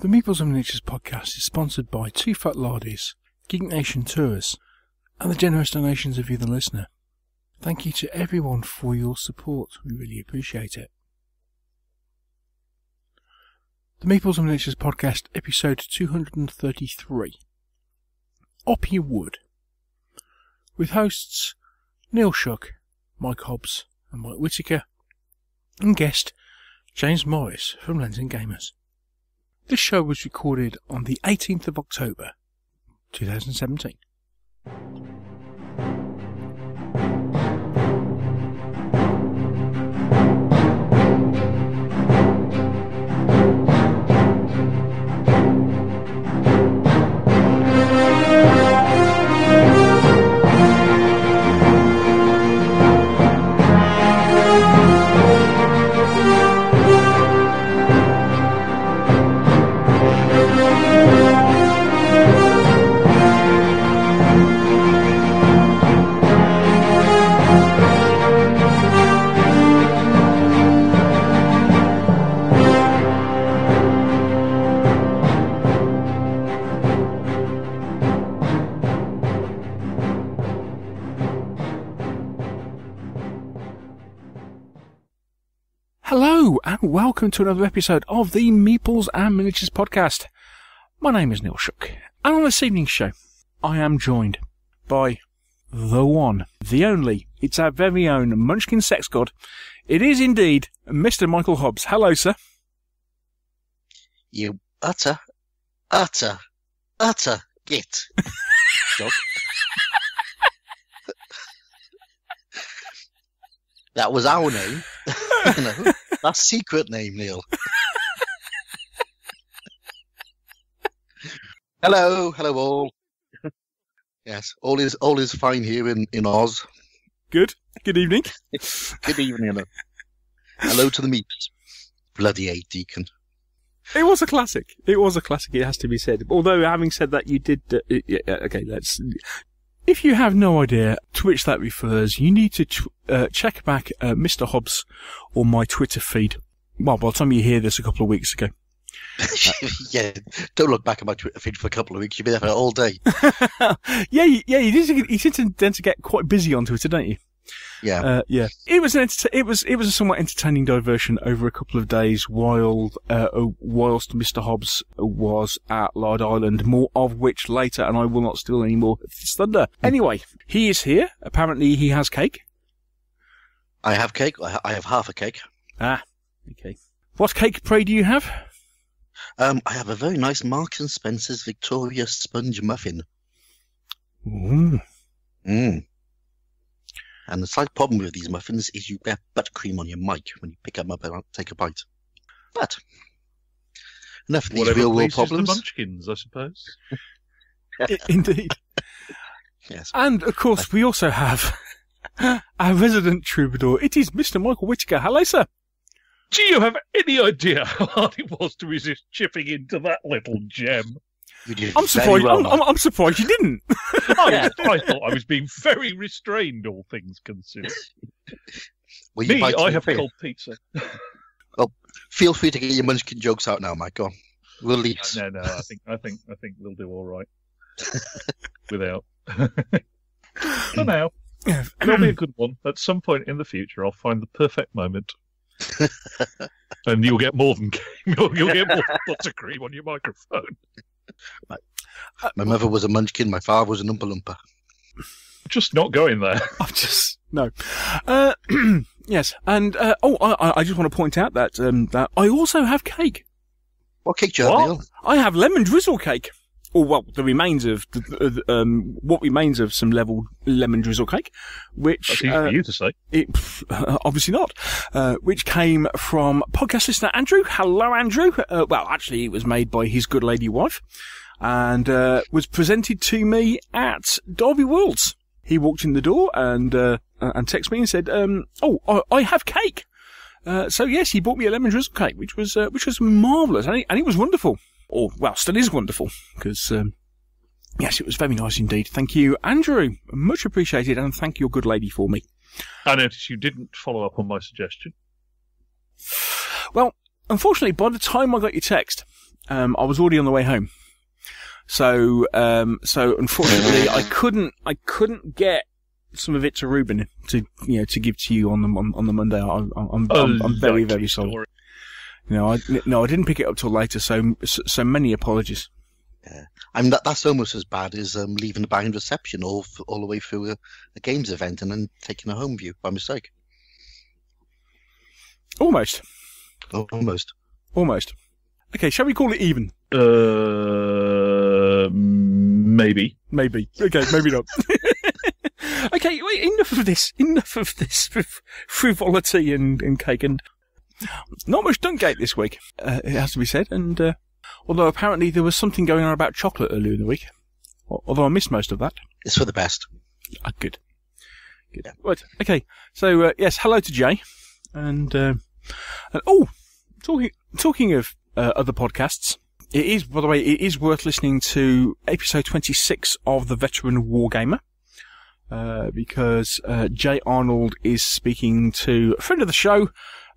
The Meeples and Miniatures podcast is sponsored by Two Fat Lardies, Geek Nation Tours, and the generous donations of you, the listener. Thank you to everyone for your support. We really appreciate it. The Meeples and Miniatures podcast, episode 233. Oppy Wood. With hosts Neil Shuck, Mike Hobbs and Mike Whittaker, and guest James Morris from Lenton Gamers. This show was recorded on the 18th of October, 2017. Hello and welcome to another episode of the Meeples and Miniatures podcast. My name is Neil Shuck, and on this evening's show I am joined by the one, the only, it's our very own Munchkin sex god. It is indeed Mr. Michael Hobbs. Hello, sir. You utter git. Dog. That was our name. You know, that's secret name, Neil. Hello all. Yes, all is fine here in Oz. Good evening. Good evening. Hello to the Meeps. Bloody A Deacon. It was a classic. It has to be said. Although, having said that, you did... okay, let's... If you have no idea to which that refers, you need to check back Mr. Hobbs or my Twitter feed. Well, by the time you hear this a couple of weeks ago. Yeah, don't look back at my Twitter feed for a couple of weeks. You'll be there for all day. Yeah, you tend to get quite busy on Twitter, don't you? Yeah. Yeah. It was a somewhat entertaining diversion over a couple of days whilst Mr. Hobbs was at Lard Island, more of which later, and I will not steal any more of his thunder. Anyway, he is here. Apparently he has cake. I have cake. I have half a cake. Ah, okay. What cake, pray, do you have? I have a very nice Marks and Spencer's Victoria sponge muffin. Ooh. And the slight problem with these muffins is you get buttercream on your mic when you pick them up and take a bite. But enough of these real-world problems. The munchkins, I suppose. Indeed. Yes. And, of course, we also have our resident troubadour. It is Mr. Michael Whittaker. Hello, sir. Do you have any idea how hard it was to resist chipping into that little gem? I'm surprised. Well, I'm surprised you didn't. I thought I was being very restrained, all things considered. I have cold pizza. Well, feel free to get your munchkin jokes out now, Mike. Go on. We'll leave. No. I think we'll do all right without. For now, it'll be a good one. At some point in the future, I'll find the perfect moment. And you'll get more than buttercream on your microphone. My mother was a munchkin, my father was an Oompa Loompa. Just not going there. No. Yes, and I just want to point out that that I also have cake. What cake do you have, Neil? I have lemon drizzle cake. Or, well, the remains of what remains of some lemon drizzle cake, which that's easy for you to say. Obviously not. Which came from podcast listener Andrew. Hello, Andrew. Well, actually, it was made by his good lady wife, and was presented to me at Derby Worlds. He walked in the door and texted me and said, I have cake." So yes, he bought me a lemon drizzle cake, which was marvellous, and it was wonderful. Or, well, still is wonderful, because, yes, it was very nice indeed. Thank you, Andrew. Much appreciated, and thank your good lady for me. I noticed you didn't follow up on my suggestion. Well, unfortunately, by the time I got your text, I was already on the way home. So unfortunately, I couldn't get some of it to Ruben to give to you on the Monday. I'm very, very sorry. I didn't pick it up till later. So many apologies. Yeah. I mean, that's almost as bad as leaving a banging reception all the way through a games event and then taking a home view by mistake. Almost. Okay, shall we call it even? Maybe. Okay, maybe not. Okay, wait, enough of this frivolity and cake, and not much Dunkgate this week, it has to be said, and although apparently there was something going on about chocolate earlier in the week, although I missed most of that. It's for the best. Good. Yeah. Right, okay, so yes, hello to Jay, and talking of other podcasts, it is worth listening to episode 26 of The Veteran Wargamer, because Jay Arnold is speaking to a friend of the show,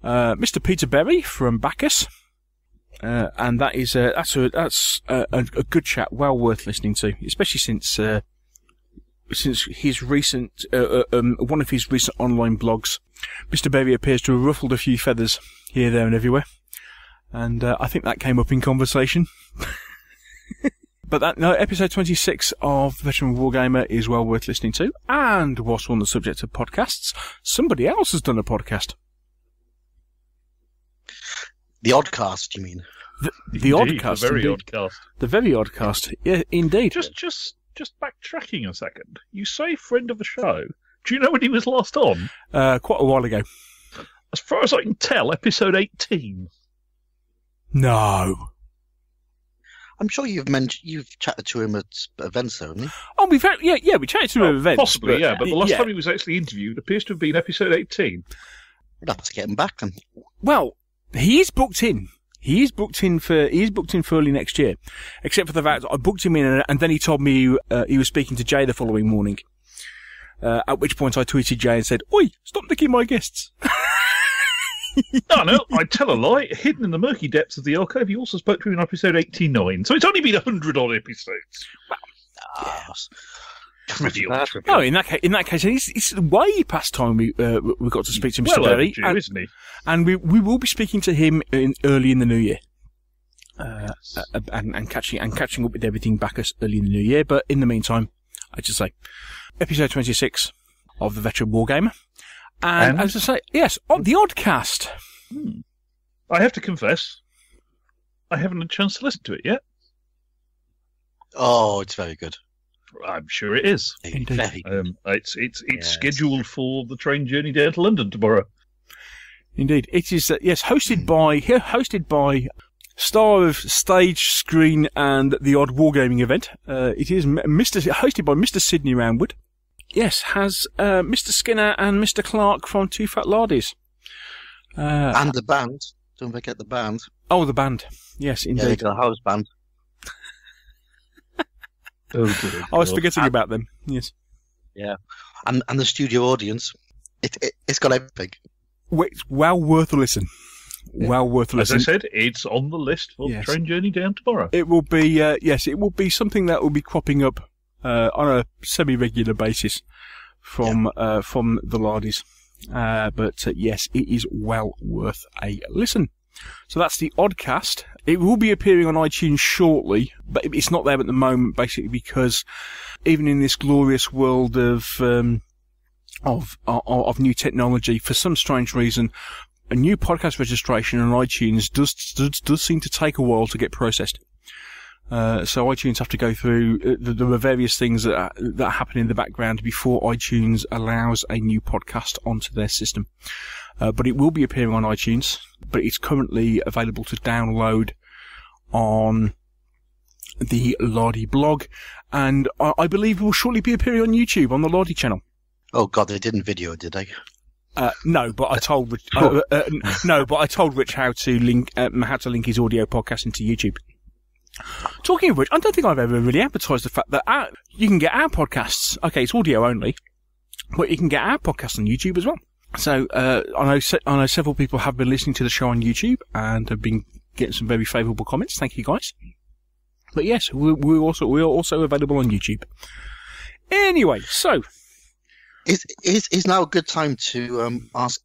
Mr. Peter Berry from Bacchus, and that's a good chat, well worth listening to, especially since his recent one of his recent online blogs, Mr. Berry appears to have ruffled a few feathers here, there, and everywhere. And I think that came up in conversation. But episode 26 of Veteran Wargamer is well worth listening to. And whilst we're on the subject of podcasts, somebody else has done a podcast. The Oddcast, you mean? The Oddcast. The very Oddcast. The very Oddcast. Yeah, indeed. Just backtracking a second. You say friend of the show. Do you know when he was last on? Quite a while ago. As far as I can tell, episode 18. No. I'm sure you've chatted to him at events, haven't you? Oh, we chatted to him at events. Possibly, but the last time he was actually interviewed appears to have been episode 18. We'll have to get him back then. Well, he is booked in. He's booked in for early next year, except for the fact that I booked him in, and then he told me he was speaking to Jay the following morning. At which point I tweeted Jay and said, "Oi, stop nicking my guests." No, I tell a lie. Hidden in the murky depths of the archive, he also spoke to him in episode 89. So it's only been 100 odd episodes. Yes. Reveal. No, in that case, it's way past time we got to speak to Mr. Berry, isn't he? And we will be speaking to him early in the new year, and catching up with everything back us early in the new year. But in the meantime, I just say, episode 26 of the Veteran Wargamer. And as I say, yes, on the Oddcast. I have to confess, I haven't had a chance to listen to it yet. Oh, it's very good. I'm sure it is. Indeed. It's scheduled for the train journey down to London tomorrow. Indeed, it is. Yes, hosted by star of stage, screen, and the odd wargaming event. It is hosted by Mr. Sidney Roundwood. Yes, has Mr. Skinner and Mr. Clark from Two Fat Lardies. And the band. Don't forget the band. Oh, the band. Yes, indeed. Yeah, they got a house band. I was forgetting about them. Yes. Yeah, and the studio audience. It's got everything. It's well worth a listen. Yeah. Well worth a listen. As I said, it's on the list for the train journey down tomorrow. It will be. It will be something that will be cropping up on a semi-regular basis from the Lardies. But yes, it is well worth a listen. So that's the Oddcast. It will be appearing on iTunes shortly, but it's not there at the moment, basically because even in this glorious world of new technology, for some strange reason, a new podcast registration on iTunes does seem to take a while to get processed. So iTunes have to go through, there are various things that happen in the background before iTunes allows a new podcast onto their system. But it will be appearing on iTunes, but it's currently available to download on the Lardy blog, and I believe will shortly be appearing on YouTube on the Lardy channel. Oh God, they didn't video, did they? No, but I told Rich, Rich how to link his audio podcast into YouTube. Talking of which, I don't think I've ever really advertised the fact that you can get our podcasts. Okay, it's audio only, but you can get our podcast on YouTube as well. So I know several people have been listening to the show on YouTube and have been getting some very favourable comments. Thank you, guys. But yes, we're also available on YouTube. Anyway, so is now a good time to ask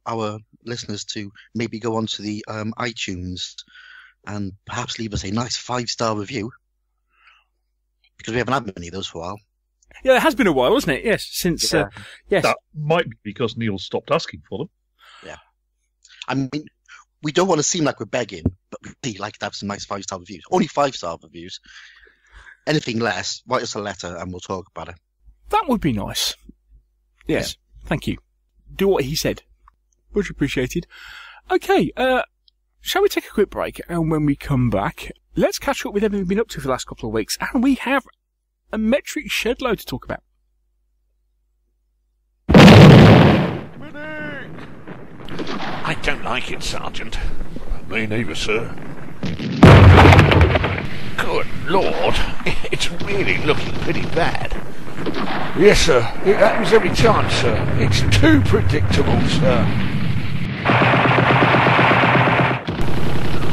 our listeners to maybe go onto the iTunes and perhaps leave us a nice 5-star review, because we haven't had many of those for a while. Yeah, it has been a while, hasn't it? Yes, since yes. That might be because Neil stopped asking for them. Yeah, I mean, we don't want to seem like we're begging, but we'd like to have some nice 5-star reviews. Only 5-star reviews. Anything less, write us a letter and we'll talk about it. That would be nice. Yes, Thank you. Do what he said. Much appreciated. Okay, shall we take a quick break? And when we come back, let's catch up with everything we've been up to for the last couple of weeks. And we have a metric shed load to talk about. I don't like it, Sergeant. Me neither, sir. Good Lord, it's really looking pretty bad. Yes, sir. It happens every time, sir. It's too predictable, sir.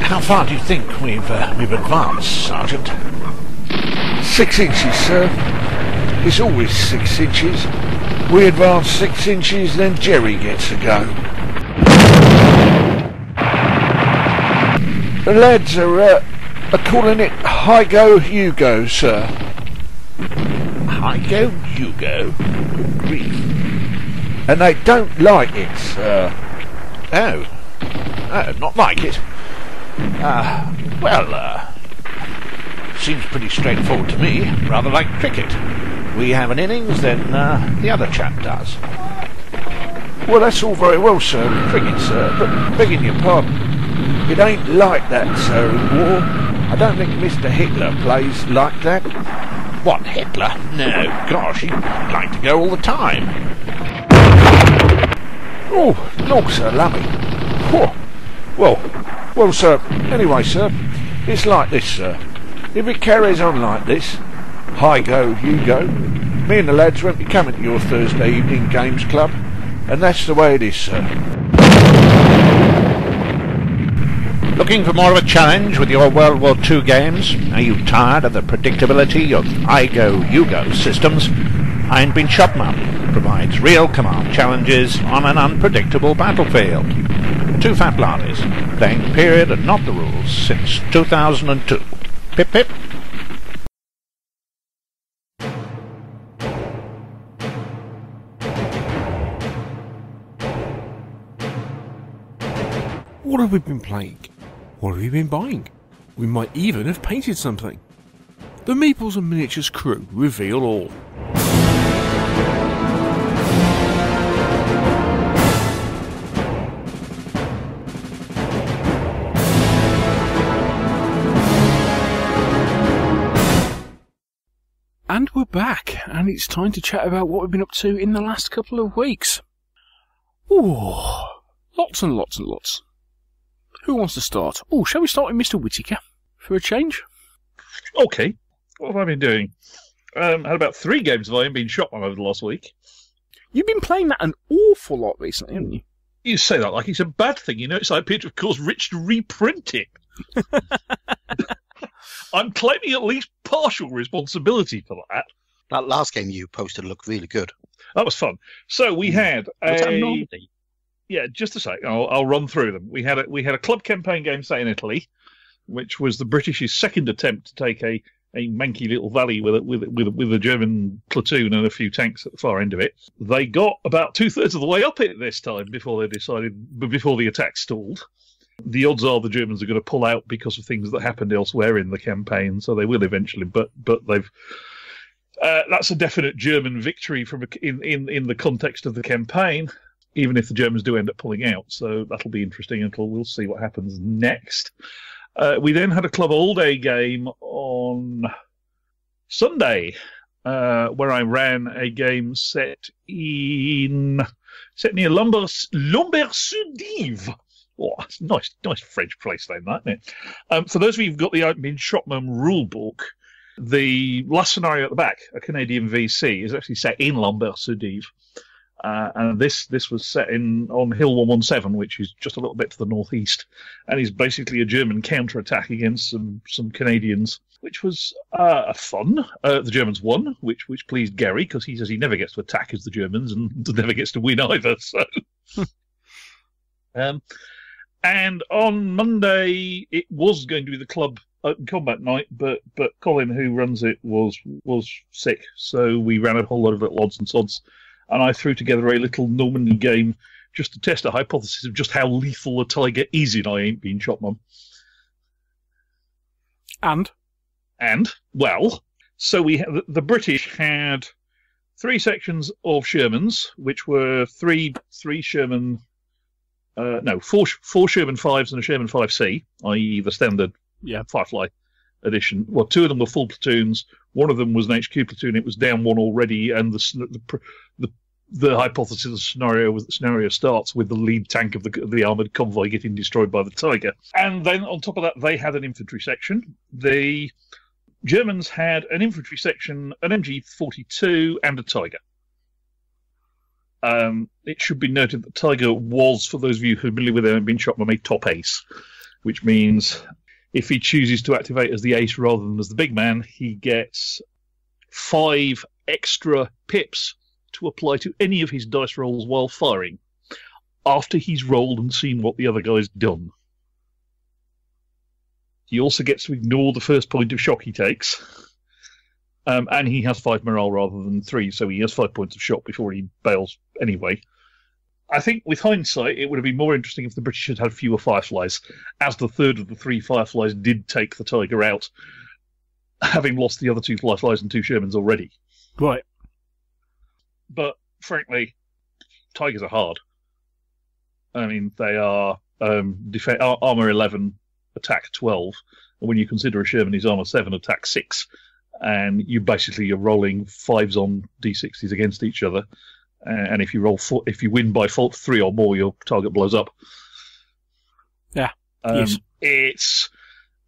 How far do you think we've advanced, Sergeant? 6 inches, sir. It's always 6 inches. We advance 6 inches, then Jerry gets a go. The lads are calling it Hi-Go, You-Go, sir. Hi-Go, You-Go? Good grief. And they don't like it, sir. Oh, not like it? Seems pretty straightforward to me. Rather like cricket. We have an innings, then the other chap does. Well, that's all very well, sir, with cricket, sir, but begging your pardon, it ain't like that, sir, in war. I don't think Mr. Hitler plays like that. What, Hitler? No, gosh, he'd like to go all the time. Oh, Lord, sir, lummy. Oh, well, sir, anyway, sir, it's like this, sir. If it carries on like this, Hi-Go, You-Go, me and the lads won't be coming to your Thursday evening games club, and that's the way it is, sir. Looking for more of a challenge with your World War II games? Are you tired of the predictability of Hi-Go, You-Go systems? Iron Bean Shopman provides real command challenges on an unpredictable battlefield. Two fat blarneys, playing the period and not the rules since 2002. Pip pip. What have we been playing? What have we been buying? We might even have painted something. The Meeples and Miniatures crew reveal all. And we're back, and it's time to chat about what we've been up to in the last couple of weeks. Ooh, lots and lots and lots. Who wants to start? Oh, shall we start with Mr. Whittaker for a change? Okay. What have I been doing? Had about 3 games of Iron Bean Shotgun over the last week. You've been playing that an awful lot recently, haven't you? You say that like it's a bad thing. You know, it's like Peter, of course, Rich to reprint it. I'm claiming at least partial responsibility for that. That last game you posted looked really good. That was fun. So we had Was that Normandy? Yeah, just a sec. I'll run through them. We had a club campaign game set in Italy, which was the British's second attempt to take a manky little valley with a German platoon and a few tanks at the far end of it. They got about 2/3 of the way up it this time before the attack stalled. The odds are the Germans are going to pull out because of things that happened elsewhere in the campaign, so they will eventually. But they've that's a definite German victory in the context of the campaign, even if the Germans do end up pulling out. So that'll be interesting until we'll see what happens next. We then had a club all-day game on Sunday, where I ran a game set near Lumber-sur-Dive. Oh, that's nice French place name, that, isn't it? For those of you who've got the Iron Bean Shotman rule book, the last scenario at the back, a Canadian VC, is actually set in Lumber-sur-Dive. And this was set on Hill 117, which is just a little bit to the northeast, and is basically a German counterattack against some Canadians, which was fun. The Germans won, which pleased Gary, because he says he never gets to attack as the Germans and never gets to win either. So, and on Monday it was going to be the club open combat night, but Colin, who runs it, was sick, so we ran a whole lot of little odds and sods. And I threw together a little Normandy game just to test a hypothesis of just how lethal a tiger is in I Ain't Been Shot, Mum. And, well, so the British had 3 sections of Shermans, which were three Sherman, four Sherman 5s and a Sherman 5C, i.e. the standard Firefly edition. Well, 2 of them were full platoons. One of them was an HQ platoon. It was down 1 already, and the hypothesis of the scenario was that the scenario starts with the lead tank of the armoured convoy getting destroyed by the Tiger. And then on top of that, they had an infantry section. The Germans had an infantry section, an MG42, and a Tiger. It should be noted that Tiger was, for those of you who are familiar with him, been shot by a top ace, which means if he chooses to activate as the ace rather than as the big man, he gets 5 extra pips to apply to any of his dice rolls while firing, after he's rolled and seen what the other guy's done. He also gets to ignore the first point of shock he takes, and he has 5 morale rather than 3, so he has 5 points of shock before he bails anyway. I think with hindsight, it would have been more interesting if the British had had fewer Fireflies, as the third of the 3 Fireflies did take the Tiger out, having lost the other 2 Fireflies and 2 Shermans already. Right. But, frankly, Tigers are hard. I mean, they are armour 11, attack 12, and when you consider a Sherman is armour 7, attack 6, and you're rolling 5s on D60s against each other, and if you win by fault 3 or more, your target blows up. Yeah. Yes.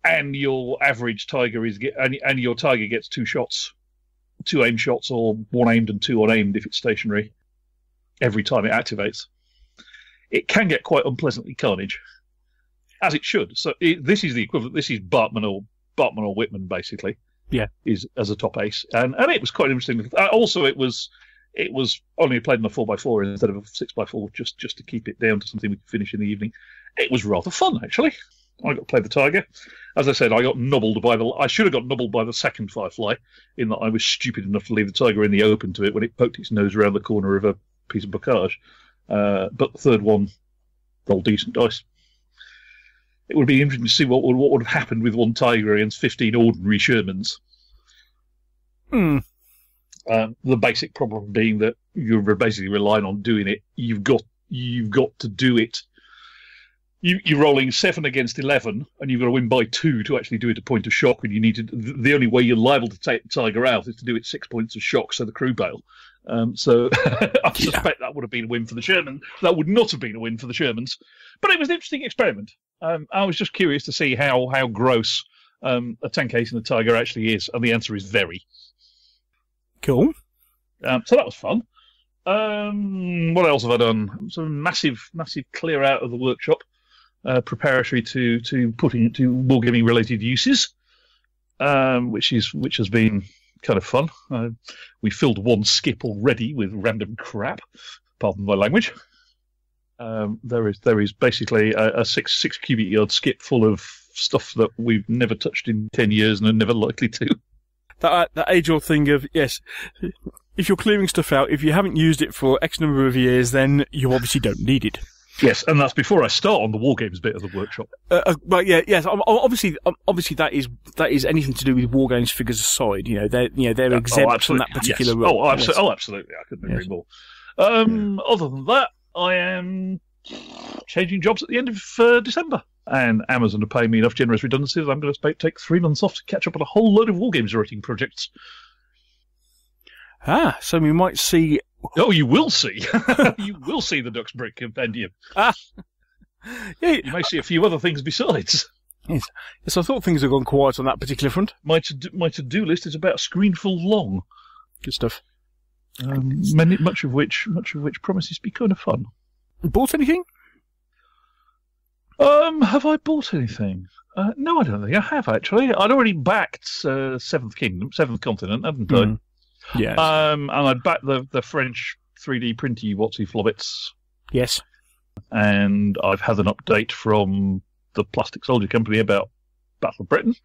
And your average Tiger and your Tiger gets 2 shots. 2 aimed shots, or 1 aimed and 2 unaimed if it's stationary, every time it activates. It can get quite unpleasantly carnage, as it should. So this is the equivalent. This is Bartman or Whitman, basically. Yeah, is as a top ace, and it was quite interesting. Also, it was only played in a 4x4 instead of a 6x4, just to keep it down to something we could finish in the evening. It was rather fun, actually. I got to play the Tiger. As I said, I should have got nobbled by the second Firefly, in that I was stupid enough to leave the Tiger in the open to it when it poked its nose around the corner of a piece of bocage. But the third one, rolled decent dice. It would be interesting to see what would have happened with 1 Tiger against 15 ordinary Shermans. The basic problem being that you're basically relying on doing it. You've got to do it. You're rolling 7 against 11, and you've got to win by 2 to actually do it a point of shock. And you need to. The only way you're liable to take the Tiger out is to do it 6 points of shock, so the crew bail. So I suspect that would have been a win for the Sherman. That would not have been a win for the Shermans, but it was an interesting experiment. I was just curious to see how gross a tank ace and a Tiger actually is, and the answer is very. Cool. So that was fun. What else have I done? Some massive clear out of the workshop, preparatory to putting it to wargaming related uses, which has been kind of fun. We filled 1 skip already with random crap. Pardon my language. There is basically a 6 cubic yard skip full of stuff that we've never touched in 10 years and are never likely to. That age-old thing of, yes, if you're clearing stuff out, if you haven't used it for X number of years, then you obviously don't need it. Yes, and that's before I start on the wargames bit of the workshop. But yeah, yes, obviously that is anything to do with wargames figures aside. They're exempt from that particular role. Absolutely, I couldn't agree more. Other than that, I am changing jobs at the end of December. And Amazon are paying me enough generous redundancies that I'm going to take 3 months off to catch up on a whole load of wargames writing projects. So we might see... Oh, you will see. You will see the Duxbury Compendium. Yeah, you may see a few other things besides. Yes, I thought things had gone quiet on that particular front. My to-do list is about a screenful long. Good stuff. Much of which promises to be kind of fun. Bought anything? Have I bought anything? No, I don't think I have, actually. I'd already backed Seventh Continent, hadn't I? Yes. And I'd backed the French 3D printy Watsy Flobbits. Yes. And I've had an update from the Plastic Soldier Company about Battle of Britain.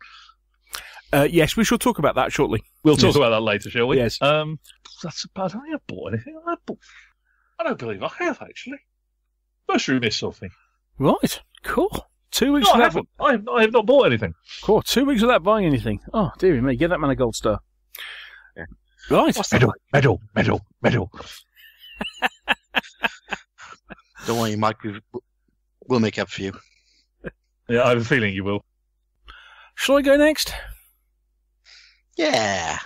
Yes, we shall talk about that shortly. We'll talk about that later, shall we? Yes. That's about. I don't think I've bought anything. I don't believe I have, actually. Mushroom is something. Right. Cool. 2 weeks No, I without... haven't. I have not bought anything. Cool. 2 weeks without buying anything. Oh, dearie me. Give that man a gold star. Yeah. Right. Medal. Don't worry, Mike. We'll make up for you. Yeah, I have a feeling you will. Shall I go next? Yeah.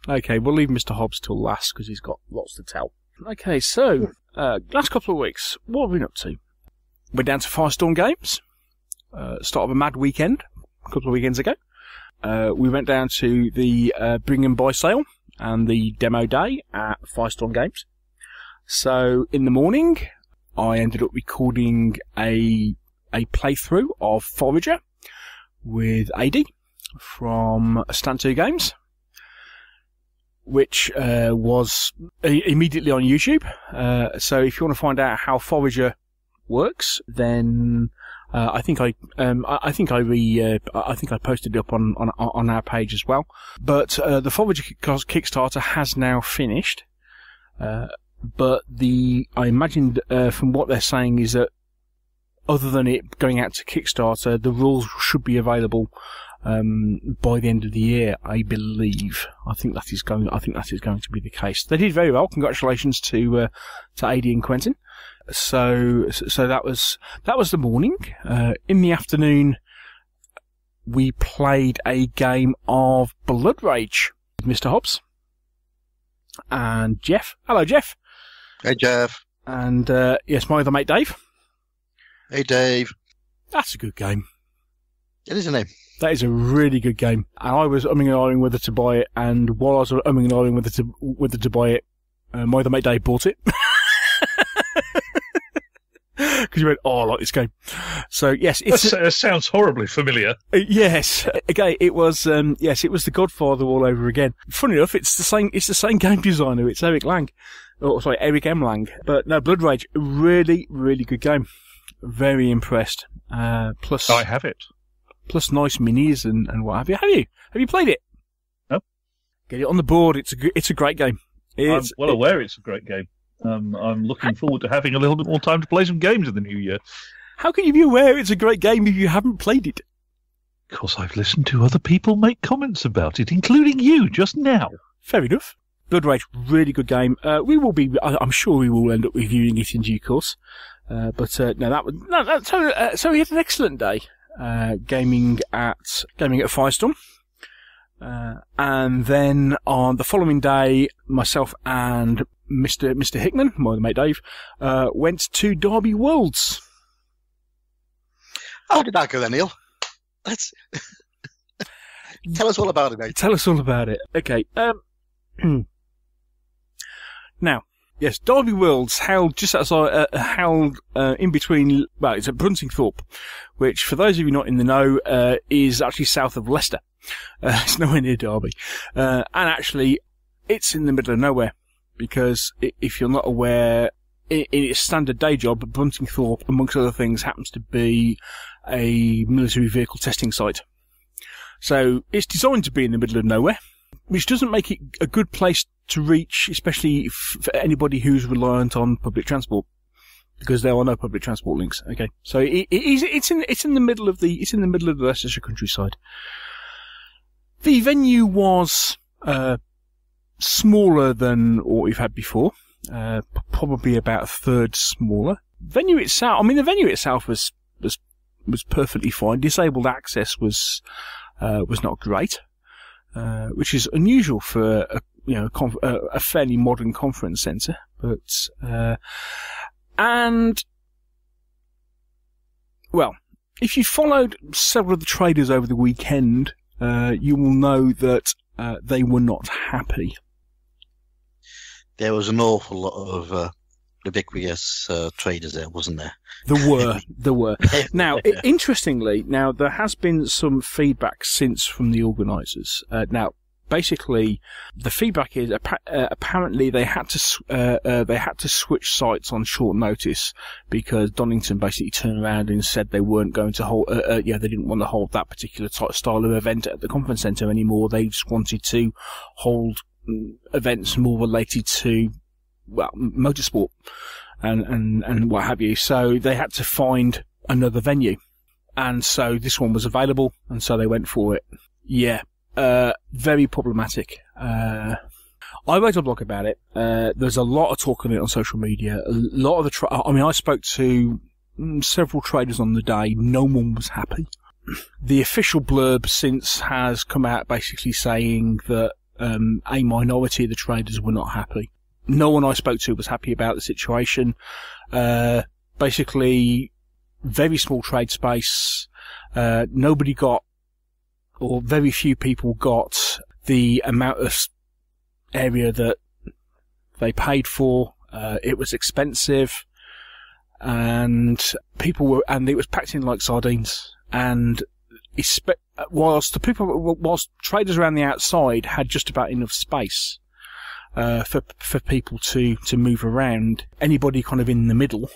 Okay, we'll leave Mr. Hobbs till last because he's got lots to tell. Okay, so, last couple of weeks, what have we been up to? We're down to Firestorm Games. Start of a mad weekend, a couple of weekends ago. We went down to the Bring and Buy sale and the demo day at Firestorm Games. So, in the morning, I ended up recording a playthrough of Forager with AD from Stand 2 Games, which was immediately on YouTube. So if you want to find out how Forager works, then I think I posted it up on our page as well. But the Forager Kickstarter has now finished. But I imagined from what they're saying is that other than it going out to Kickstarter, the rules should be available by the end of the year, I believe. I think that is going to be the case. They did very well. Congratulations to AD and Quentin. So that was the morning. In the afternoon, we played a game of Blood Rage with Mr. Hobbs and Jeff. Hello, Jeff. Hey, Jeff. And yes, my other mate Dave. Hey, Dave. That's a good game. It is, isn't it? That is a really good game. And I was umming and ahhing whether to buy it, and while I was umming and ahhing whether to buy it, my other mate Dave bought it. Because he went, oh, I like this game. So, yes. It sounds horribly familiar. Yes. Okay, it was The Godfather all over again. Funny enough, it's the same game designer. It's Eric M. Lang. But no, Blood Rage, really, really good game. Very impressed. Plus, I have it. Plus nice minis and what have you. Have you played it? No. Get it on the board. It's a great game. I'm well aware it's a great game. I'm looking forward to having a little bit more time to play some games in the new year. How can you be aware it's a great game if you haven't played it? Because I've listened to other people make comments about it, including you just now. Fair enough. Blood Rage, really good game. I'm sure we will end up reviewing it in due course. So we had an excellent day, gaming at Firestorm. And then on the following day, myself and Mr. Hickman, my mate Dave, went to Derby Worlds. How did that go then, Neil? Tell us all about it, mate. Tell us all about it. Okay. Now, yes, Derby Worlds held just outside, in between. Well, it's at Bruntingthorpe, which, for those of you not in the know, is actually south of Leicester. It's nowhere near Derby, and actually, it's in the middle of nowhere. Because if you're not aware, in its standard day job, Bruntingthorpe, amongst other things, happens to be a military vehicle testing site. So it's designed to be in the middle of nowhere, which doesn't make it a good place to reach, especially for anybody who's reliant on public transport, because there are no public transport links. Okay, so it's in the middle of the Leicestershire countryside. The venue was smaller than what we've had before, probably about a third smaller. The venue itself was perfectly fine. Disabled access was not great, which is unusual for a fairly modern conference centre. But if you followed several of the traders over the weekend, you will know that they were not happy. There was an awful lot of ubiquitous traders there, wasn't there? There were. Now, interestingly, there has been some feedback since from the organisers. Now, basically, the feedback is apparently they had to switch sites on short notice because Donington basically turned around and said they weren't going to hold. They didn't want to hold that particular style of event at the conference centre anymore. They just wanted to hold events more related to, well, motorsport and what have you. So they had to find another venue, and so this one was available, and so they went for it. Yeah. Very problematic. I wrote a blog about it. There's a lot of talk on it on social media. A lot of I spoke to several traders on the day. No one was happy. The official blurb since has come out basically saying that a minority of the traders were not happy. No one I spoke to was happy about the situation. Basically, very small trade space. Nobody got, or very few people got, the amount of area that they paid for. It was expensive, and it was packed in like sardines. And whilst traders around the outside had just about enough space for people to move around, anybody kind of in the middle,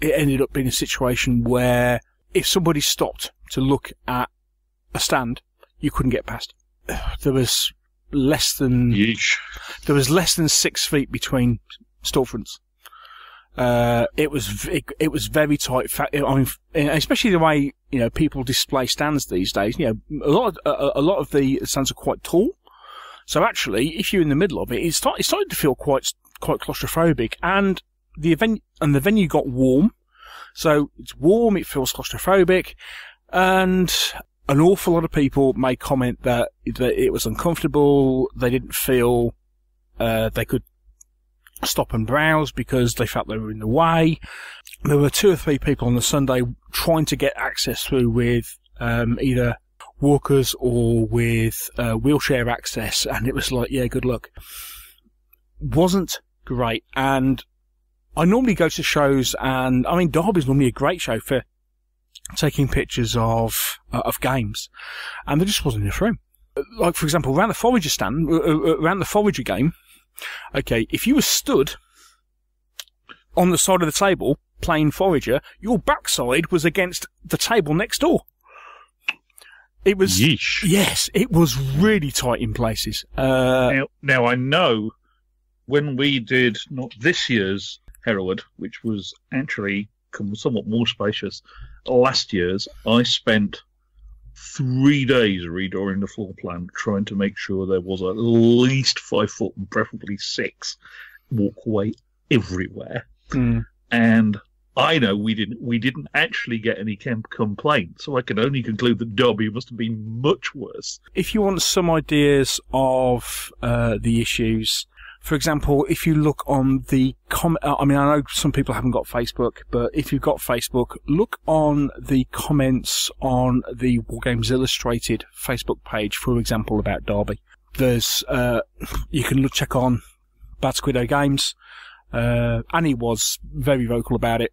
it ended up being a situation where if somebody stopped to look at a stand, you couldn't get past. There was less than 6 feet between storefronts. It was very tight. I mean, especially the way people display stands these days. A lot of the stands are quite tall. So actually, if you're in the middle of it, it's starting to feel quite claustrophobic. And the venue got warm, so it's warm. It feels claustrophobic, and an awful lot of people made comment that it was uncomfortable. They didn't feel they could stop and browse because they felt they were in the way. There were 2 or 3 people on the Sunday trying to get access through with either walkers or with wheelchair access, and it was like, yeah, good luck. Wasn't great. And I normally go to shows, and I mean, Derby's normally a great show for taking pictures of games, and there just wasn't enough room. Like, for example, around the Forager stand, around the Forager game, okay, if you were stood on the side of the table playing Forager, your backside was against the table next door. It was, yeesh. Yes, it was really tight in places. Now I know when we did not this year's Hereward, which was actually somewhat more spacious, last year's, I spent 3 days redrawing the floor plan, trying to make sure there was at least 5 foot and preferably 6 walkway everywhere. And I know we didn't actually get any complaints, so I can only conclude that Derby must have been much worse. If you want some ideas of the issues, for example, if you look on the I mean, I know some people haven't got Facebook, but if you've got Facebook, look on the comments on the Wargames Illustrated Facebook page, for example, about Derby. There's you can check on Bad Squiddo Games. Annie was very vocal about it.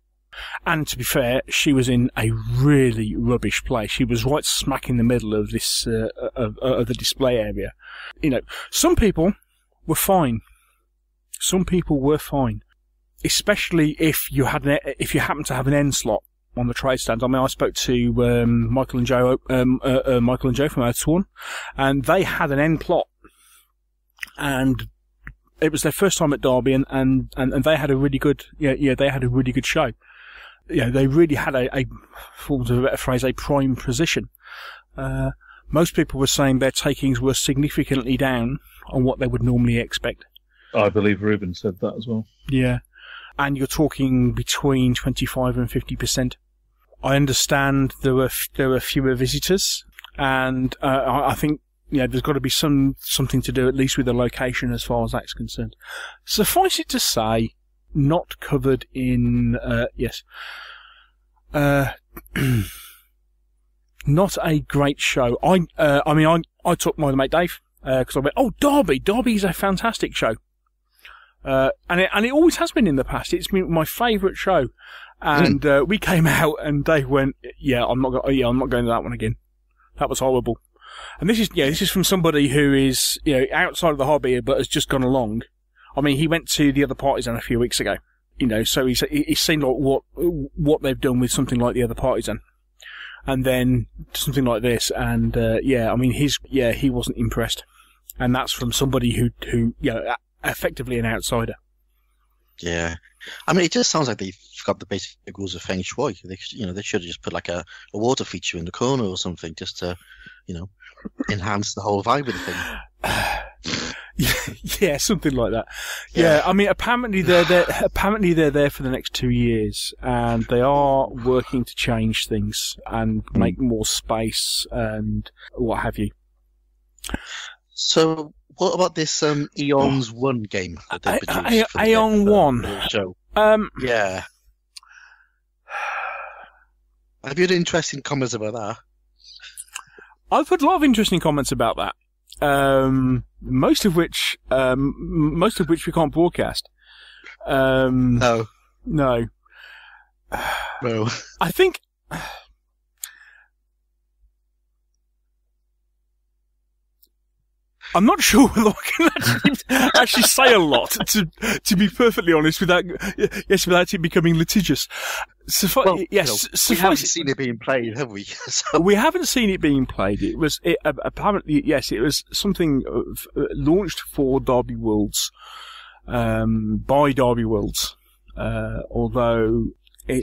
And to be fair, she was in a really rubbish place. She was right smack in the middle of this of the display area. Some people were fine. Some people were fine, especially if you happen to have an end slot on the trade stand. I mean, I spoke to Michael and Joe from Earthsworn, and they had an end plot, and it was their first time at Derby, and they had a really good they had a really good show. They really had a for want of a better phrase, a prime position. Most people were saying their takings were significantly down on what they would normally expect. I believe Ruben said that as well. Yeah. And you're talking between 25 and 50%. I understand there were fewer visitors, and I think there's got to be something to do at least with the location as far as that's concerned. Suffice it to say, not covered in yes. Not a great show. I took my mate Dave because I went, oh, Derby is a fantastic show. And it always has been in the past. It's been my favourite show. And we came out, and Dave went, I'm not going to that one again. That was horrible. And this is from somebody who is, outside of the hobby, but has just gone along. I mean, he went to the other Partisan a few weeks ago, so he's seen like what they've done with something like the other Partisan. And then something like this, and he wasn't impressed, and that's from somebody who effectively an outsider. Yeah, I mean, it just sounds like they forgot the basic rules of Feng Shui. They should have just put like a water feature in the corner or something, just to, enhance the whole vibe of the thing. Yeah, something like that. Yeah, I mean, apparently they're there for the next 2 years, and they are working to change things and make more space and what have you. So, what about this Eons 1 game that they produced? Aeon 1 show. Yeah. Have you had interesting comments about that? I've had a lot of interesting comments about that. Most of which we can't broadcast. No. No. I think. I'm not sure whether I can actually say a lot, to be perfectly honest, without it becoming litigious. We haven't seen it being played, have we? We haven't seen it being played. Apparently, yes, it was something launched for Derby Worlds, by Derby Worlds. Although, a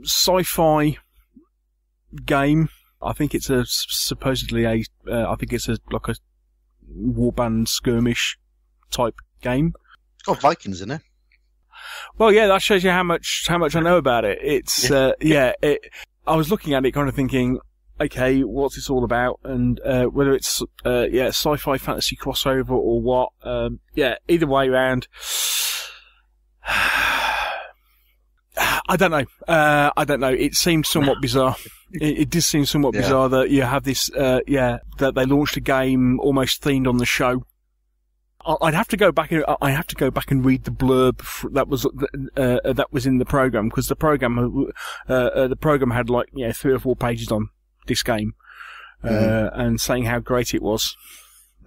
sci-fi game. I think it's supposedly a warband skirmish type game. It's got Vikings in it. Well, yeah, that shows you how much I know about it. It's I was looking at it, kind of thinking, okay, what's this all about, and whether it's sci-fi fantasy crossover or what. Either way around. I don't know. It seemed somewhat bizarre. It did seem somewhat bizarre that you have this, that they launched a game almost themed on the show. I'd have to go back and read the blurb that was in the program, because the program had like 3 or 4 pages on this game, and saying how great it was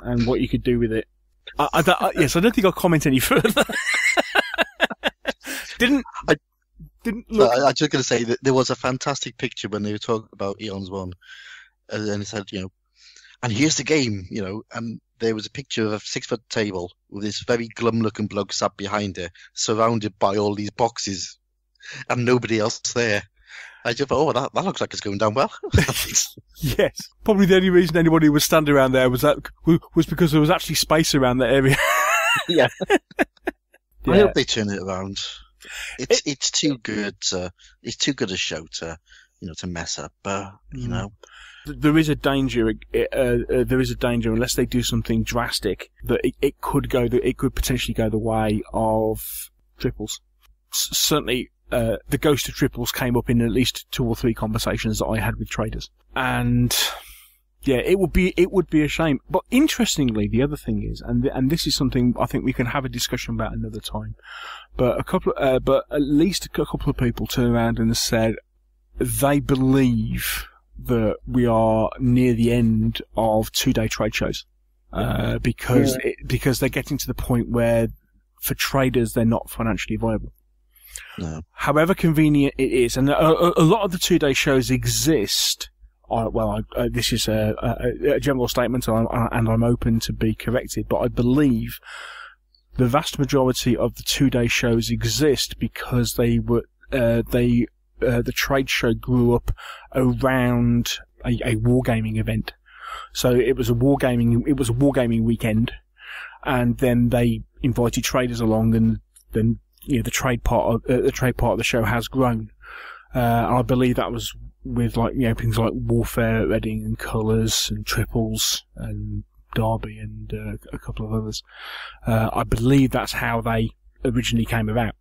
and what you could do with it. I don't think I'll comment any further. I'm just going to say that there was a fantastic picture when they were talking about Eons 1, and it said, and here's the game, and there was a picture of a 6-foot table with this very glum-looking bloke sat behind it, surrounded by all these boxes, and nobody else there. I just thought, that looks like it's going down well. Yes. Probably the only reason anybody was standing around there was because there was actually space around that area. Yeah. I hope they turn it around. It's too good. It's too good a show to mess up. There is a danger. There is a danger unless they do something drastic that it could potentially go the way of triples. Certainly, the ghost of triples came up in at least 2 or 3 conversations that I had with traders, and yeah, it would be a shame. But interestingly, the other thing is, and this is something I think we can have a discussion about another time. But at least a couple of people turned around and said they believe that we are near the end of 2-day trade shows, because they're getting to the point where for traders they're not financially viable. No. However convenient it is, and a lot of the 2-day shows exist. This is a general statement, and I'm open to be corrected, but I believe the vast majority of the 2-day shows exist because the trade show grew up around a wargaming event. So it was a wargaming weekend, and then they invited traders along, and then the trade part of the show has grown. And I believe that was with things like Warfare at Reading and Colours and Triples and Derby and a couple of others. I believe that's how they originally came about.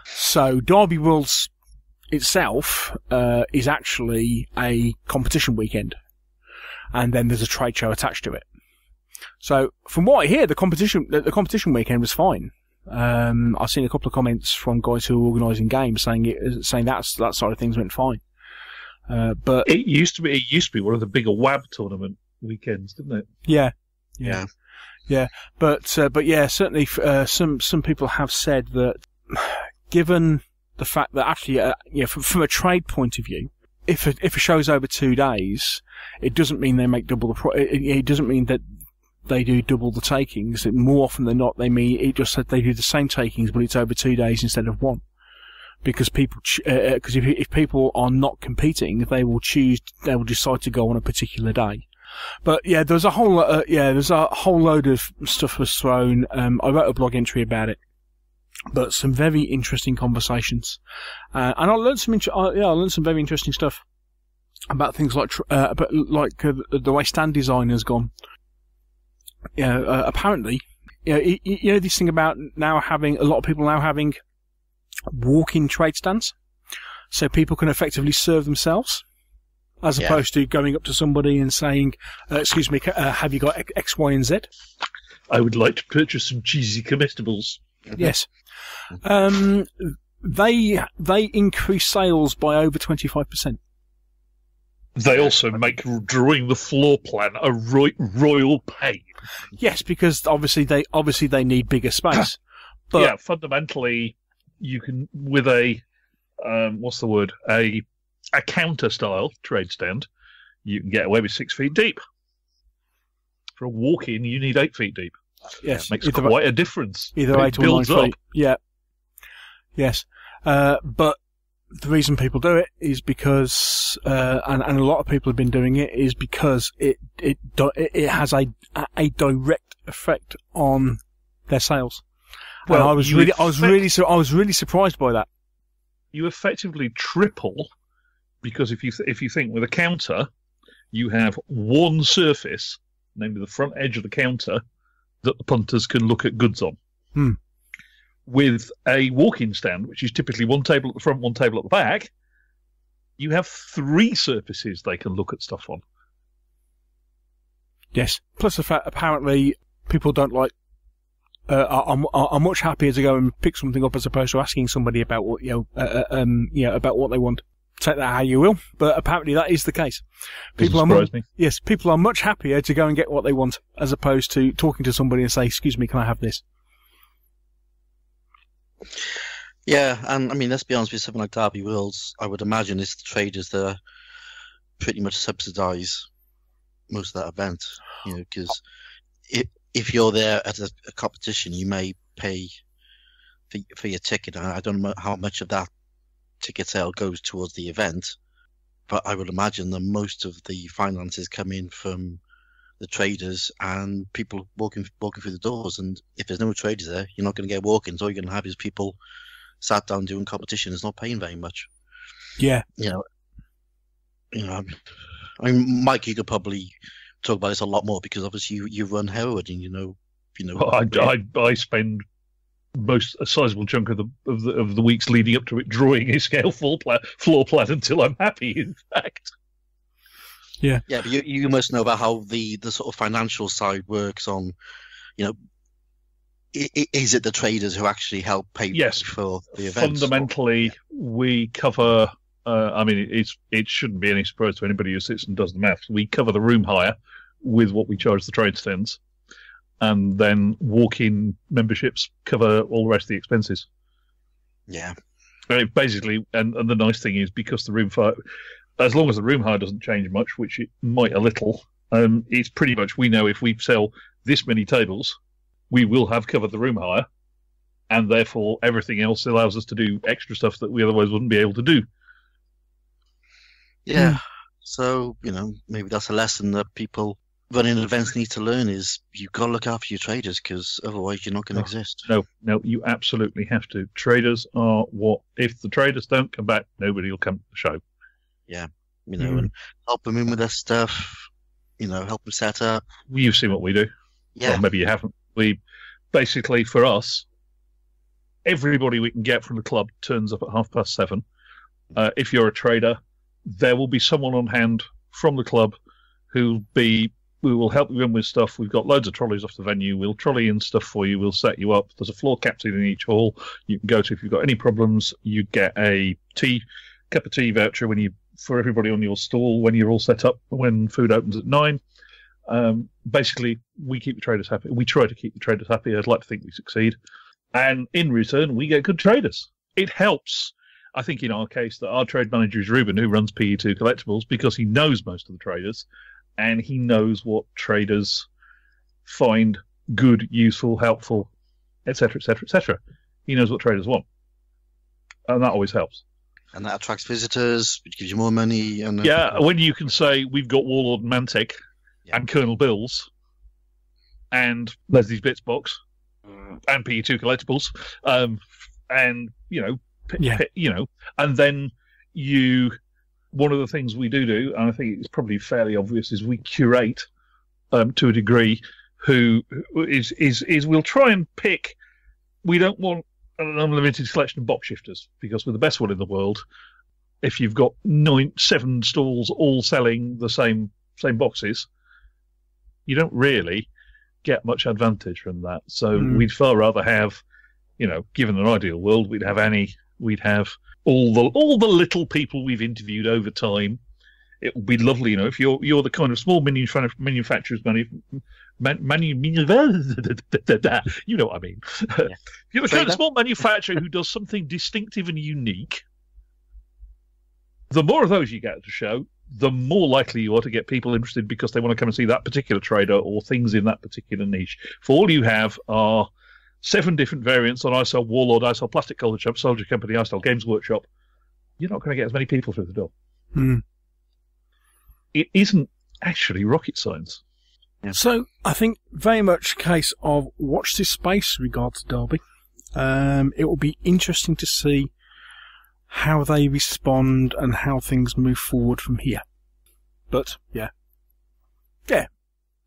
So Derby Worlds itself is actually a competition weekend, and then there's a trade show attached to it. So from what I hear, the competition weekend was fine. I've seen a couple of comments from guys who are organising games saying that side of things went fine. But it used to be one of the bigger WAB tournament weekends, didn't it? Yeah. But yeah, certainly some people have said that given the fact that actually, from a trade point of view, if a show's over 2 days, it doesn't mean they make double the it doesn't mean that they do double the takings. More often than not, it just said they do the same takings, but it's over 2 days instead of one. Because if people are not competing, they will decide to go on a particular day. But yeah, there's a whole load of stuff was thrown. I wrote a blog entry about it, but some very interesting conversations, and I learned some very interesting stuff about things like the way stand design has gone. Apparently, this thing about now having a lot of people now having walk-in trade stands, so people can effectively serve themselves, as opposed to going up to somebody and saying, "Excuse me, have you got X, Y, and Z?" I would like to purchase some cheesy comestibles. Yes, they increase sales by over 25%. They also make drawing the floor plan a royal pain. Yes, because obviously they need bigger space. But yeah, fundamentally, you can with a a counter style trade stand, you can get away with 6 feet deep. For a walk-in, you need 8 feet deep. Yes, it makes quite a difference. Either 8 or 9 feet. Yeah. Yes, but the reason people do it is because, and a lot of people have been doing it, is because it has a direct effect on their sales. Well, and I was really surprised by that. You effectively triple, because if you think with a counter, you have one surface, namely the front edge of the counter, that the punters can look at goods on. With a walk-in stand, which is typically one table at the front, one table at the back, you have 3 surfaces they can look at stuff on. Yes. Plus the fact, apparently, people don't like. Are much happier to go and pick something up as opposed to asking somebody about what about what they want. Take that how you will, but apparently that is the case. People are much happier to go and get what they want as opposed to talking to somebody and say, "Excuse me, can I have this?" Yeah, and I mean, let's be honest, with something like Derby Worlds, I would imagine it's the traders that pretty much subsidise most of that event. Because if you're there at a competition, you may pay for your ticket. I don't know how much of that ticket sale goes towards the event, but I would imagine that most of the finances come in from the traders and people walking through the doors. And if there's no traders there, you're not going to get walk-ins. All you're going to have is people sat down doing competition. It's not paying very much. Yeah. I mean, Mike, you could probably talk about this a lot more because obviously you run Hereward and I spend a sizable chunk of the weeks leading up to it drawing a scale floor plan until I'm happy. In fact. Yeah. Yeah, but you must know about how the sort of financial side works on, is it the traders who actually help pay for the events? Fundamentally, we cover, it shouldn't be any surprise to anybody who sits and does the maths. We cover the room hire with what we charge the trade stands, and then walk-in memberships cover all the rest of the expenses. Yeah. Basically, and the nice thing is, because the room hire, as long as the room hire doesn't change much, which it might a little, it's pretty much, we know if we sell this many tables, we will have covered the room hire, and therefore everything else allows us to do extra stuff that we otherwise wouldn't be able to do. Yeah. So, maybe that's a lesson that people running events need to learn, is you've got to look after your traders, because otherwise you're not going to exist. No, you absolutely have to. Traders are if the traders don't come back, nobody will come to the show. Yeah, and help them in with their stuff, help them set up. You've seen what we do. Yeah. Well, maybe you haven't. We basically, for us, everybody we can get from the club turns up at 7:30. If you're a trader, there will be someone on hand from the club who'll be We will help you in with stuff. We've got loads of trolleys off the venue. We'll trolley in stuff for you. We'll set you up. There's a floor captain in each hall you can go to if you've got any problems. You get a cup of tea voucher for everybody on your stall when you're all set up, when food opens at 9. Basically, we keep the traders happy. We try to keep the traders happy. I'd like to think we succeed. And in return, we get good traders. It helps, I think, in our case, that our trade manager is Ruben, who runs PE2 Collectibles, because he knows most of the traders, and he knows what traders find good, useful, helpful, etc., etc., etc. He knows what traders want, and that always helps. And that attracts visitors, which gives you more money. And when you can say, we've got Warlord Mantic and Colonel Bills and Leslie's Bits Box and PE2 Collectibles, and, and then one of the things we do, and I think it's probably fairly obvious, is we curate to a degree who is we'll try and pick. We don't want an unlimited selection of box shifters, because we're the best one in the world. If you've got 7 stalls all selling the same boxes, you don't really get much advantage from that. So we'd far rather have, given an ideal world, we'd have all the little people we've interviewed over time. It would be lovely, if you're the kind of small manufacturers, you know what I mean. Yeah. If you're the kind of small manufacturer who does something distinctive and unique, the more of those you get at the show, the more likely you are to get people interested, because they want to come and see that particular trader or things in that particular niche. For all you have are 7 different variants on I Sell Warlord, I Sell Plastic Culture Shop, Soldier Company, I Sell Games Workshop. You're not going to get as many people through the door. It isn't actually rocket science. Yeah. So I think very much a case of watch this space regards to Derby. It will be interesting to see how they respond and how things move forward from here. But yeah, an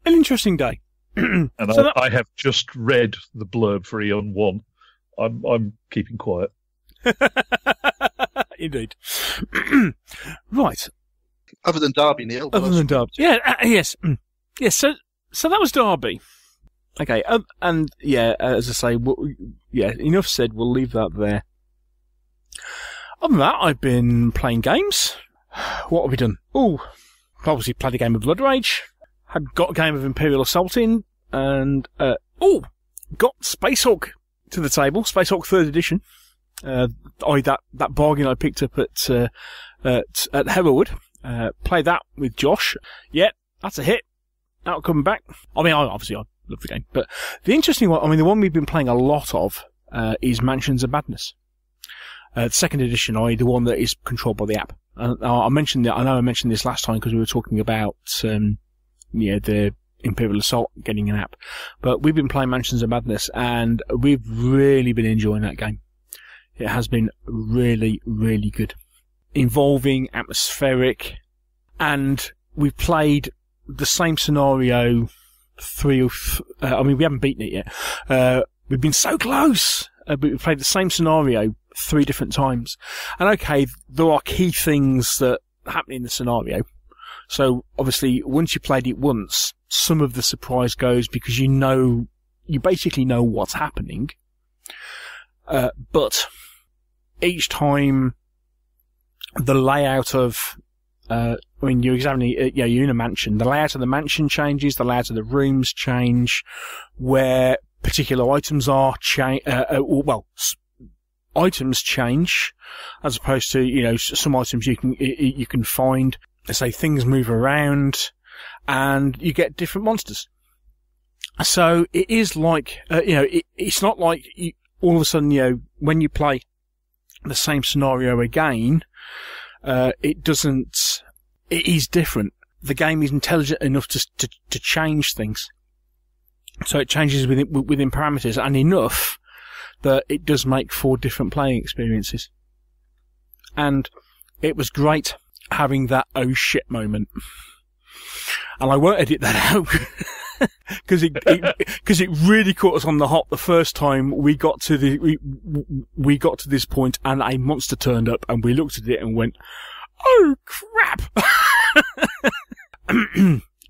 interesting day. And I have just read the blurb for Eon 1. I'm keeping quiet. Indeed. Right. Other than Derby, Neil. Other than Derby. Yeah, yes. Yes, so that was Derby. Okay, and yeah, as I say, enough said, we'll leave that there. Other than that, I've been playing games. What have we done? Obviously played a game of Blood Rage. Had got a game of Imperial Assault in, and got Space Hulk to the table. Space Hulk 3rd edition. That bargain I picked up at Hereward. Played that with Josh. Yeah, that's a hit. That'll come back. I mean, obviously I love the game, but the interesting one, the one we've been playing a lot of, is Mansions of Madness. The 2nd edition, the one that is controlled by the app. I mentioned that. I know I mentioned this last time because we were talking about, the Imperial Assault getting an app. But we've been playing Mansions of Madness, and we've really been enjoying that game. It has been really, really good. Involving, atmospheric, and we've played the same scenario we haven't beaten it yet. We've been so close, but we've played the same scenario 3 different times. And okay, there are key things that happen in the scenario. So obviously, once you played it once, some of the surprise goes because you basically know what's happening. But each time, the layout of, you're examining, you're in a mansion, the layout of the mansion changes, the layout of the rooms change, where particular items are items change, as opposed to, some items you can find. Say things move around, and you get different monsters. So it is like, it's not like all of a sudden, when you play the same scenario again, it is different. The game is intelligent enough to change things. So it changes within parameters, and enough that it does make 4 different playing experiences. And it was great having that oh shit moment. And I won't edit that out because it really caught us on the hop the first time we got to this point, and a monster turned up, and we looked at it and went, "Oh crap!"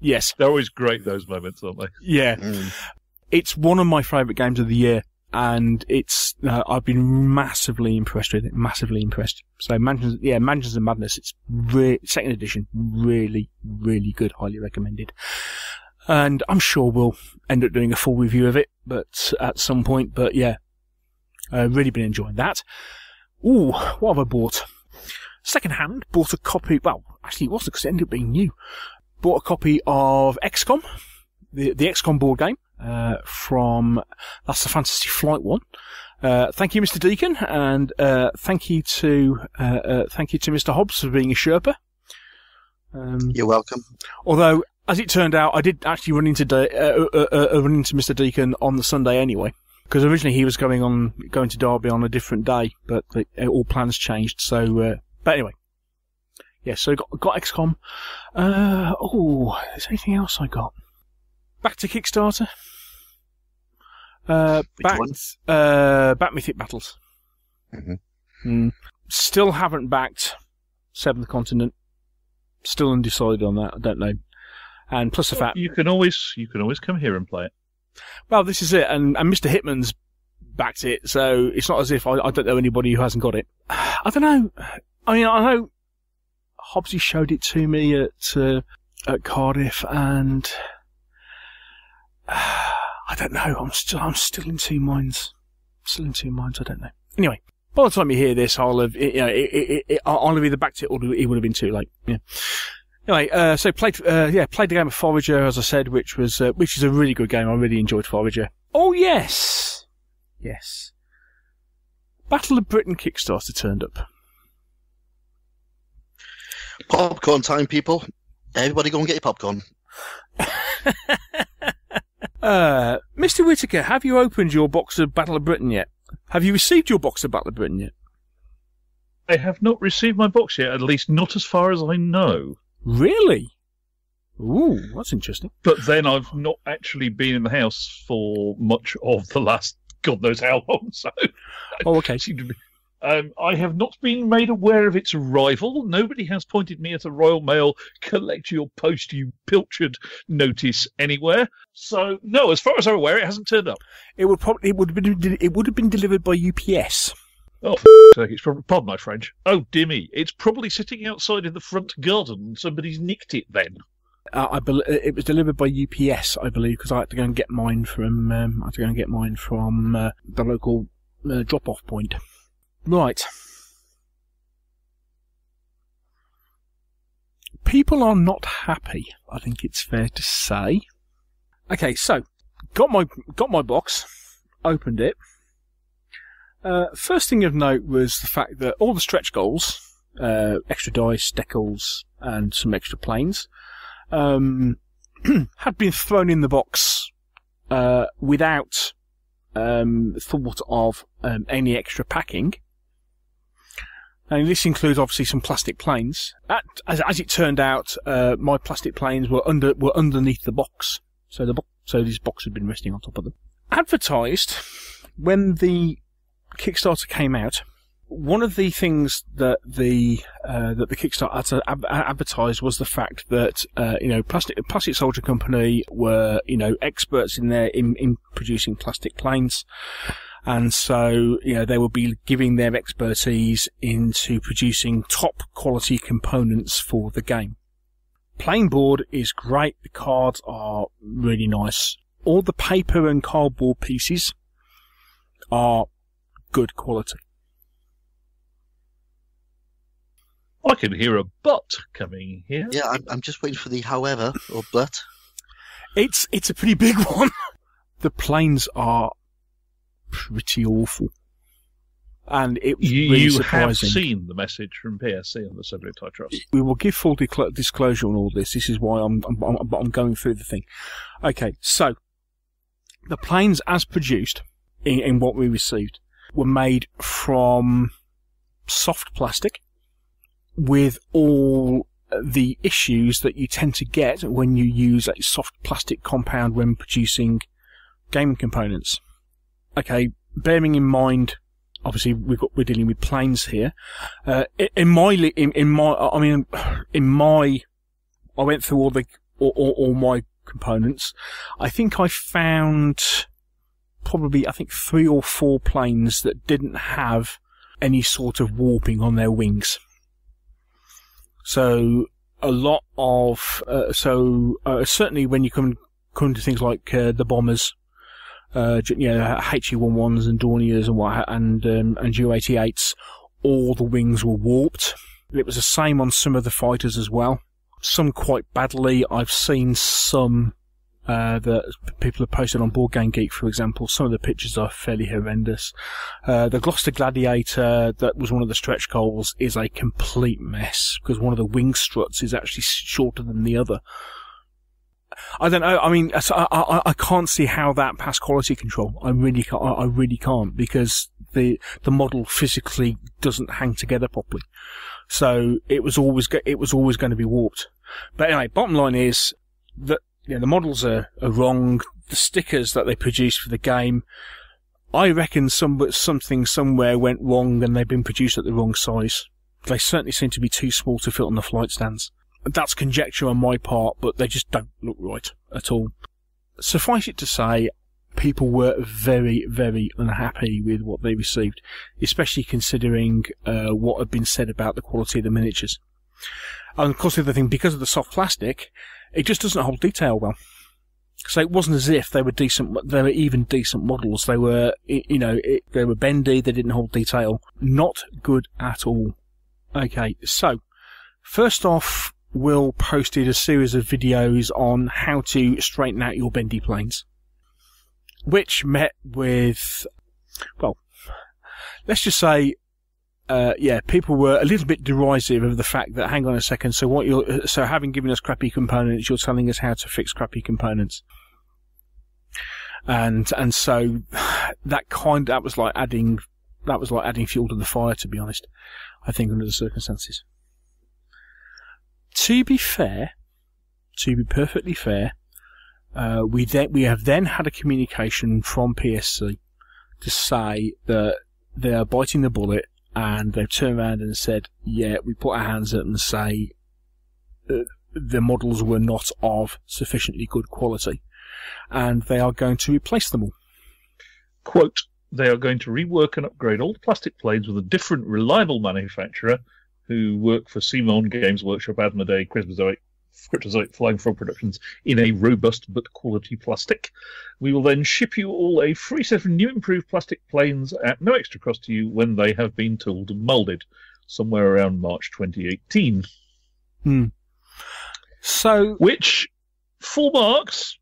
Yes. They're always great, those moments, aren't they? Yeah. It's one of my favourite games of the year, and it's I've been massively impressed with it. Massively impressed. So Mansions of Madness. It's second edition, really, really good. Highly recommended. And I'm sure we'll end up doing a full review of it, but at some point. But yeah, I've really been enjoying that. Ooh, what have I bought? Second hand, bought a copy. Well, actually, it wasn't because it ended up being new. Bought a copy of XCOM, the XCOM board game. That's the Fantasy Flight one. Thank you, Mr. Deacon, and thank you to Mr. Hobbs for being a Sherpa. You're welcome. Although, as it turned out, I did actually run into Mr. Deacon on the Sunday anyway, because originally he was going to Derby on a different day, but all plans changed. So, but anyway, yeah. So got XCOM. Is there anything else I got? Back to Kickstarter. Back Mythic Battles. Still haven't backed Seventh Continent. Still undecided on that. I don't know. And plus the fact you can always come here and play it. Well, this is it, and Mr. Hitman's backed it, so it's not as if I don't know anybody who hasn't got it. I don't know. I mean, I know Hobbsy showed it to me at Cardiff, and I don't know. I'm still in two minds. I don't know. Anyway, by the time you hear this, I'll have either backed it or it would have been too late. Yeah. Anyway, so played the game of Forager, as I said, which is a really good game. I really enjoyed Forager. Oh yes. Battle of Britain Kickstarter turned up. Popcorn time, people. Everybody go and get your popcorn. Mr. Whittaker, have you opened your box of Battle of Britain yet? Have you received your box of Battle of Britain yet? I have not received my box yet, at least not as far as I know. Really? Ooh, that's interesting. But then I've not actually been in the house for much of the last God knows how long, so... Oh, okay. I have not been made aware of its arrival. Nobody has pointed me at a Royal Mail collect your post, you pilchard notice anywhere. So, no, as far as I'm aware, it hasn't turned up. It would have been delivered by UPS. Oh, sake, it's probably, pardon my French. Oh, dear me. It's probably sitting outside in the front garden and somebody's nicked it then. It was delivered by UPS, I believe, because I had to go and get mine from the local drop-off point. Right. People are not happy, I think it's fair to say. Okay, so got my box, opened it. First thing of note was the fact that all the stretch goals, extra dice, decals, and some extra planes, had been thrown in the box without thought of any extra packing. And this includes obviously some plastic planes. As it turned out, my plastic planes were underneath the box, so this box had been resting on top of them. Advertised when the Kickstarter came out, one of the things that the Kickstarter advertised was the fact that Plastic Soldier Company were experts in producing plastic planes. And so, they will be giving their expertise into producing top quality components for the game. Plain board is great. The cards are really nice. All the paper and cardboard pieces are good quality. I can hear a but coming here. Yeah, I'm just waiting for the however or but. It's a pretty big one. The planes are pretty awful, and it was really surprising. You have seen the message from PSC on the subject, I trust. We will give full disclosure on all this. This is why I'm going through the thing. Okay, so the planes as produced in what we received were made from soft plastic with all the issues that you tend to get when you use a soft plastic compound when producing gaming components. Okay, bearing in mind, obviously we're dealing with planes here. I went through all the all my components. I think I found probably 3 or 4 planes that didn't have any sort of warping on their wings. So a lot of certainly when you come to things like the bombers, HE-11s and Dorniers and Ju-88s, all the wings were warped. It was the same on some of the fighters as well. Some quite badly. I've seen some that people have posted on Board Game Geek, for example. Some of the pictures are fairly horrendous. The Gloucester Gladiator, that was one of the stretch goals, is a complete mess because one of the wing struts is actually shorter than the other. I don't know. I mean, I can't see how that passed quality control. I really can't because the model physically doesn't hang together properly. So it was always going to be warped. But anyway, bottom line is that the models are wrong. The stickers that they produced for the game, I reckon something somewhere went wrong and they've been produced at the wrong size. They certainly seem to be too small to fit on the flight stands. That's conjecture on my part, but they just don't look right at all. Suffice it to say, people were very, very unhappy with what they received, especially considering what had been said about the quality of the miniatures. And of course, the other thing, because of the soft plastic, it just doesn't hold detail well. So it wasn't as if they were decent. They were even decent models. They were, they were bendy. They didn't hold detail. Not good at all. Okay, so first off, Will posted a series of videos on how to straighten out your bendy planes, which met with, well, let's just say, people were a little bit derisive of the fact that, hang on a second, so having given us crappy components, you're telling us how to fix crappy components. And so that was like adding fuel to the fire, to be honest, I think, under the circumstances. To be perfectly fair, we have then had a communication from PSC to say that they are biting the bullet, and they've turned around and said, yeah, we put our hands up and say the models were not of sufficiently good quality, and they are going to replace them all. Quote, they are going to rework and upgrade all the plastic planes with a different, reliable manufacturer who work for Simon Games Workshop, Asmodee, Cryptozoic, Flying Frog Productions in a robust but quality plastic. We will then ship you all a free set of new improved plastic planes at no extra cost to you when they have been tooled and moulded, somewhere around March 2018. So, which, full marks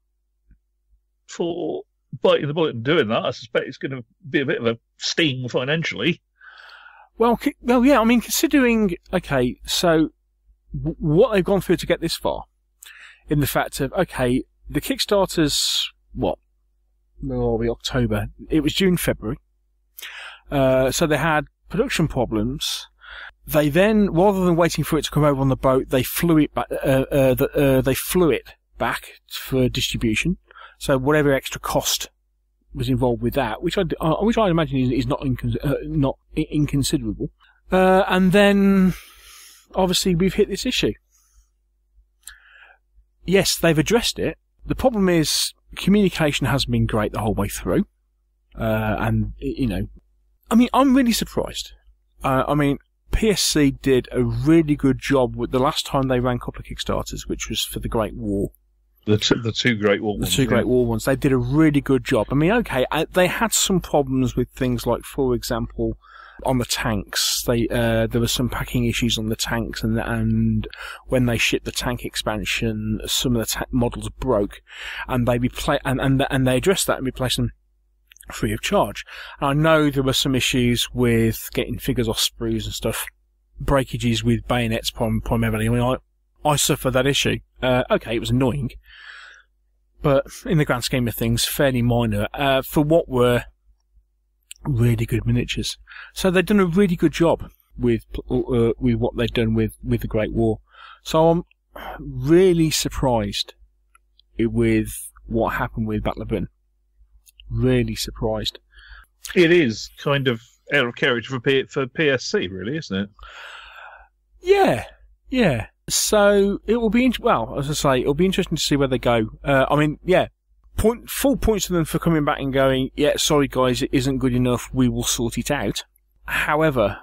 for biting the bullet and doing that. I suspect it's going to be a bit of a sting financially. Well, yeah, I mean, considering, okay, so what they've gone through to get this far, in the fact of, okay, the Kickstarter's, where are we, October? It was June, February. So they had production problems. They then, rather than waiting for it to come over on the boat, they flew it back, back for distribution. So whatever extra cost was involved with that, which I imagine is not inconsiderable. And then, obviously, we've hit this issue. Yes, they've addressed it. The problem is communication hasn't been great the whole way through. And, I mean, I'm really surprised. PSC did a really good job with the last time they ran a couple of Kickstarters, which was for the Great War. The two Great War ones. The two Great War ones. They did a really good job. I mean, okay, they had some problems with things like, for example, on the tanks. There were some packing issues on the tanks, and when they shipped the tank expansion, some of the models broke, and they they addressed that and replaced them free of charge. And I know there were some issues with getting figures off sprues and stuff, breakages with bayonets primarily. I mean, I suffered that issue. Okay, it was annoying, but in the grand scheme of things, fairly minor for what were really good miniatures. So they've done a really good job with what they've done with the Great War. So I'm really surprised with what happened with Battle of Britain. Really surprised. It is kind of out of carriage for PSC, really, isn't it? Yeah. So it will be, well, as I say, it'll be interesting to see where they go. I mean, yeah, full points to them for coming back and going, yeah, sorry guys, it isn't good enough, we will sort it out. However...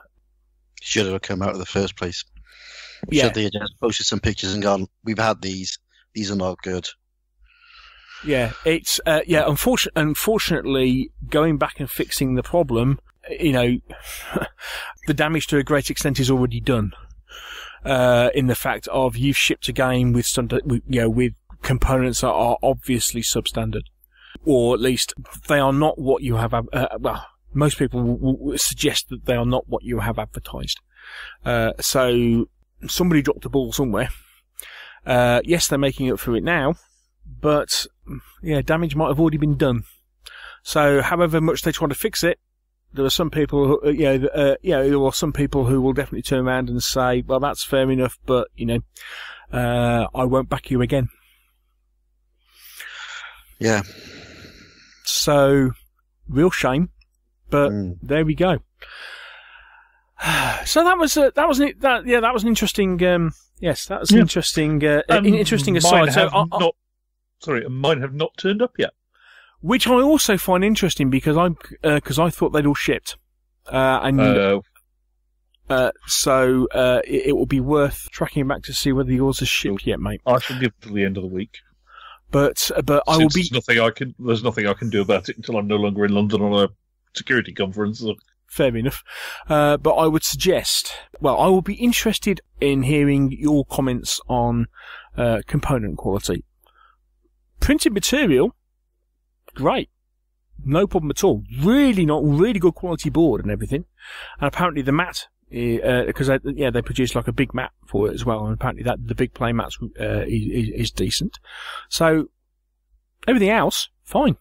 Should have come out in the first place. Yeah. Should they have just posted some pictures and gone, we've had these are not good. Yeah, it's, unfortunately, going back and fixing the problem, you know, the damage to a great extent is already done. In the fact of you've shipped a game with with components that are obviously substandard, or at least they are not what you have. Most people will suggest that they are not what you have advertised. So somebody dropped a ball somewhere. Yes, they're making up for it now, but yeah, damage might have already been done. So, however much they try to fix it, there are some people who, there are some people who will definitely turn around and say, well, that's fair enough, but, I won't back you again. Yeah. So, real shame, but there we go. So that was an interesting, an interesting aside. Mine have not turned up yet. Which I also find interesting because I thought they'd all shipped, it will be worth tracking back to see whether yours has shipped yet, mate. I shall give it till the end of the week. But I will be. There's nothing I can do about it until I'm no longer in London on a security conference. So. Fair enough. But I would suggest. Well, I will be interested in hearing your comments on component quality. Printed material. Great. No problem at all. Really good quality board and everything. And apparently the mat, because they produce like a big mat for it as well. And apparently the big play mat is decent. So everything else, fine.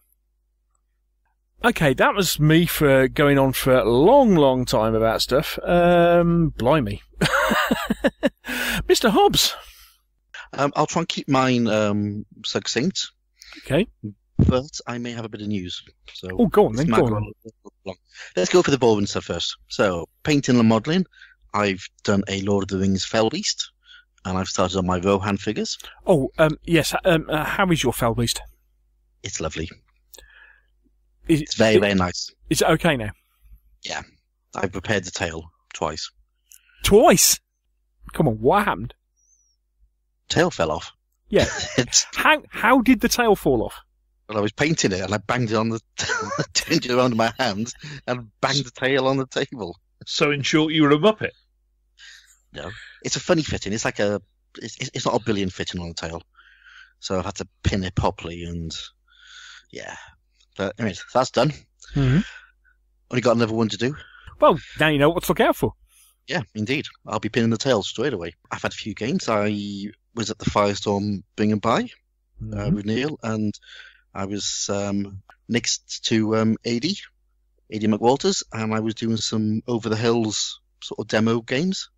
Okay, that was me for going on for a long time about stuff. Blimey. Mr. Hobbs. I'll try and keep mine succinct. Okay. But I may have a bit of news. So go on then. Go on. Let's go for the boring stuff first. So, painting and modelling. I've done a Lord of the Rings Fellbeast, and I've started on my Rohan figures. Oh, yes. How is your Fellbeast? It's lovely. It's very, very nice. Is it okay now? Yeah. I've repaired the tail twice. Twice? Come on, what happened? Tail fell off. Yeah. How did the tail fall off? Well, I was painting it and I banged it on turned it around in my hand and banged the tail on the table. So in short, you were a Muppet? No. It's a funny fitting. It's like it's not a billion fitting on the tail. So I've had to pin it properly and yeah. But anyways, that's done. Mm-hmm. Only got another one to do. Well, now you know what to look out for. Yeah, indeed. I'll be pinning the tail straight away. I've had a few games. I was at the Firestorm Bring and Buy with Neil, and I was next to AD McWalters, and I was doing some Over the Hills sort of demo games,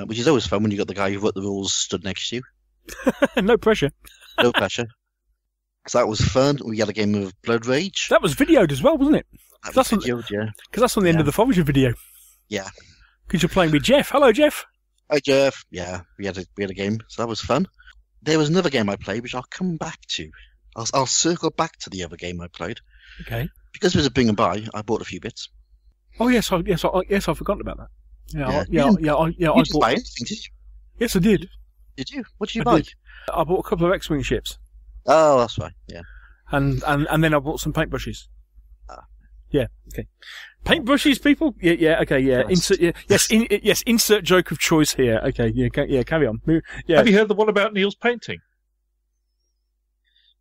which is always fun when you got the guy who wrote the rules stood next to you. No pressure. No pressure. So that was fun. We had a game of Blood Rage. That was videoed as well, wasn't it? That was videoed, yeah. Because that's on the end of the Forager video. Yeah. Because you're playing with Jeff. Hello, Jeff. Hi, Jeff. Yeah, we had a game, so that was fun. There was another game I played, which I'll come back to. I'll circle back to the other game I played. Okay. Because it was a bring and buy, I bought a few bits. Oh yes, I've forgotten about that. You didn't buy anything, did you? Yes, I did. Did you? What did you buy? I bought a couple of X-wing ships. Oh, that's right. Yeah. And then I bought some paintbrushes. Ah. Yeah. Okay. Paintbrushes, people. Yeah. Okay. Yeah. Insert joke of choice here. Okay. Yeah. Carry on. Yeah. Have you heard the one about Neil's painting?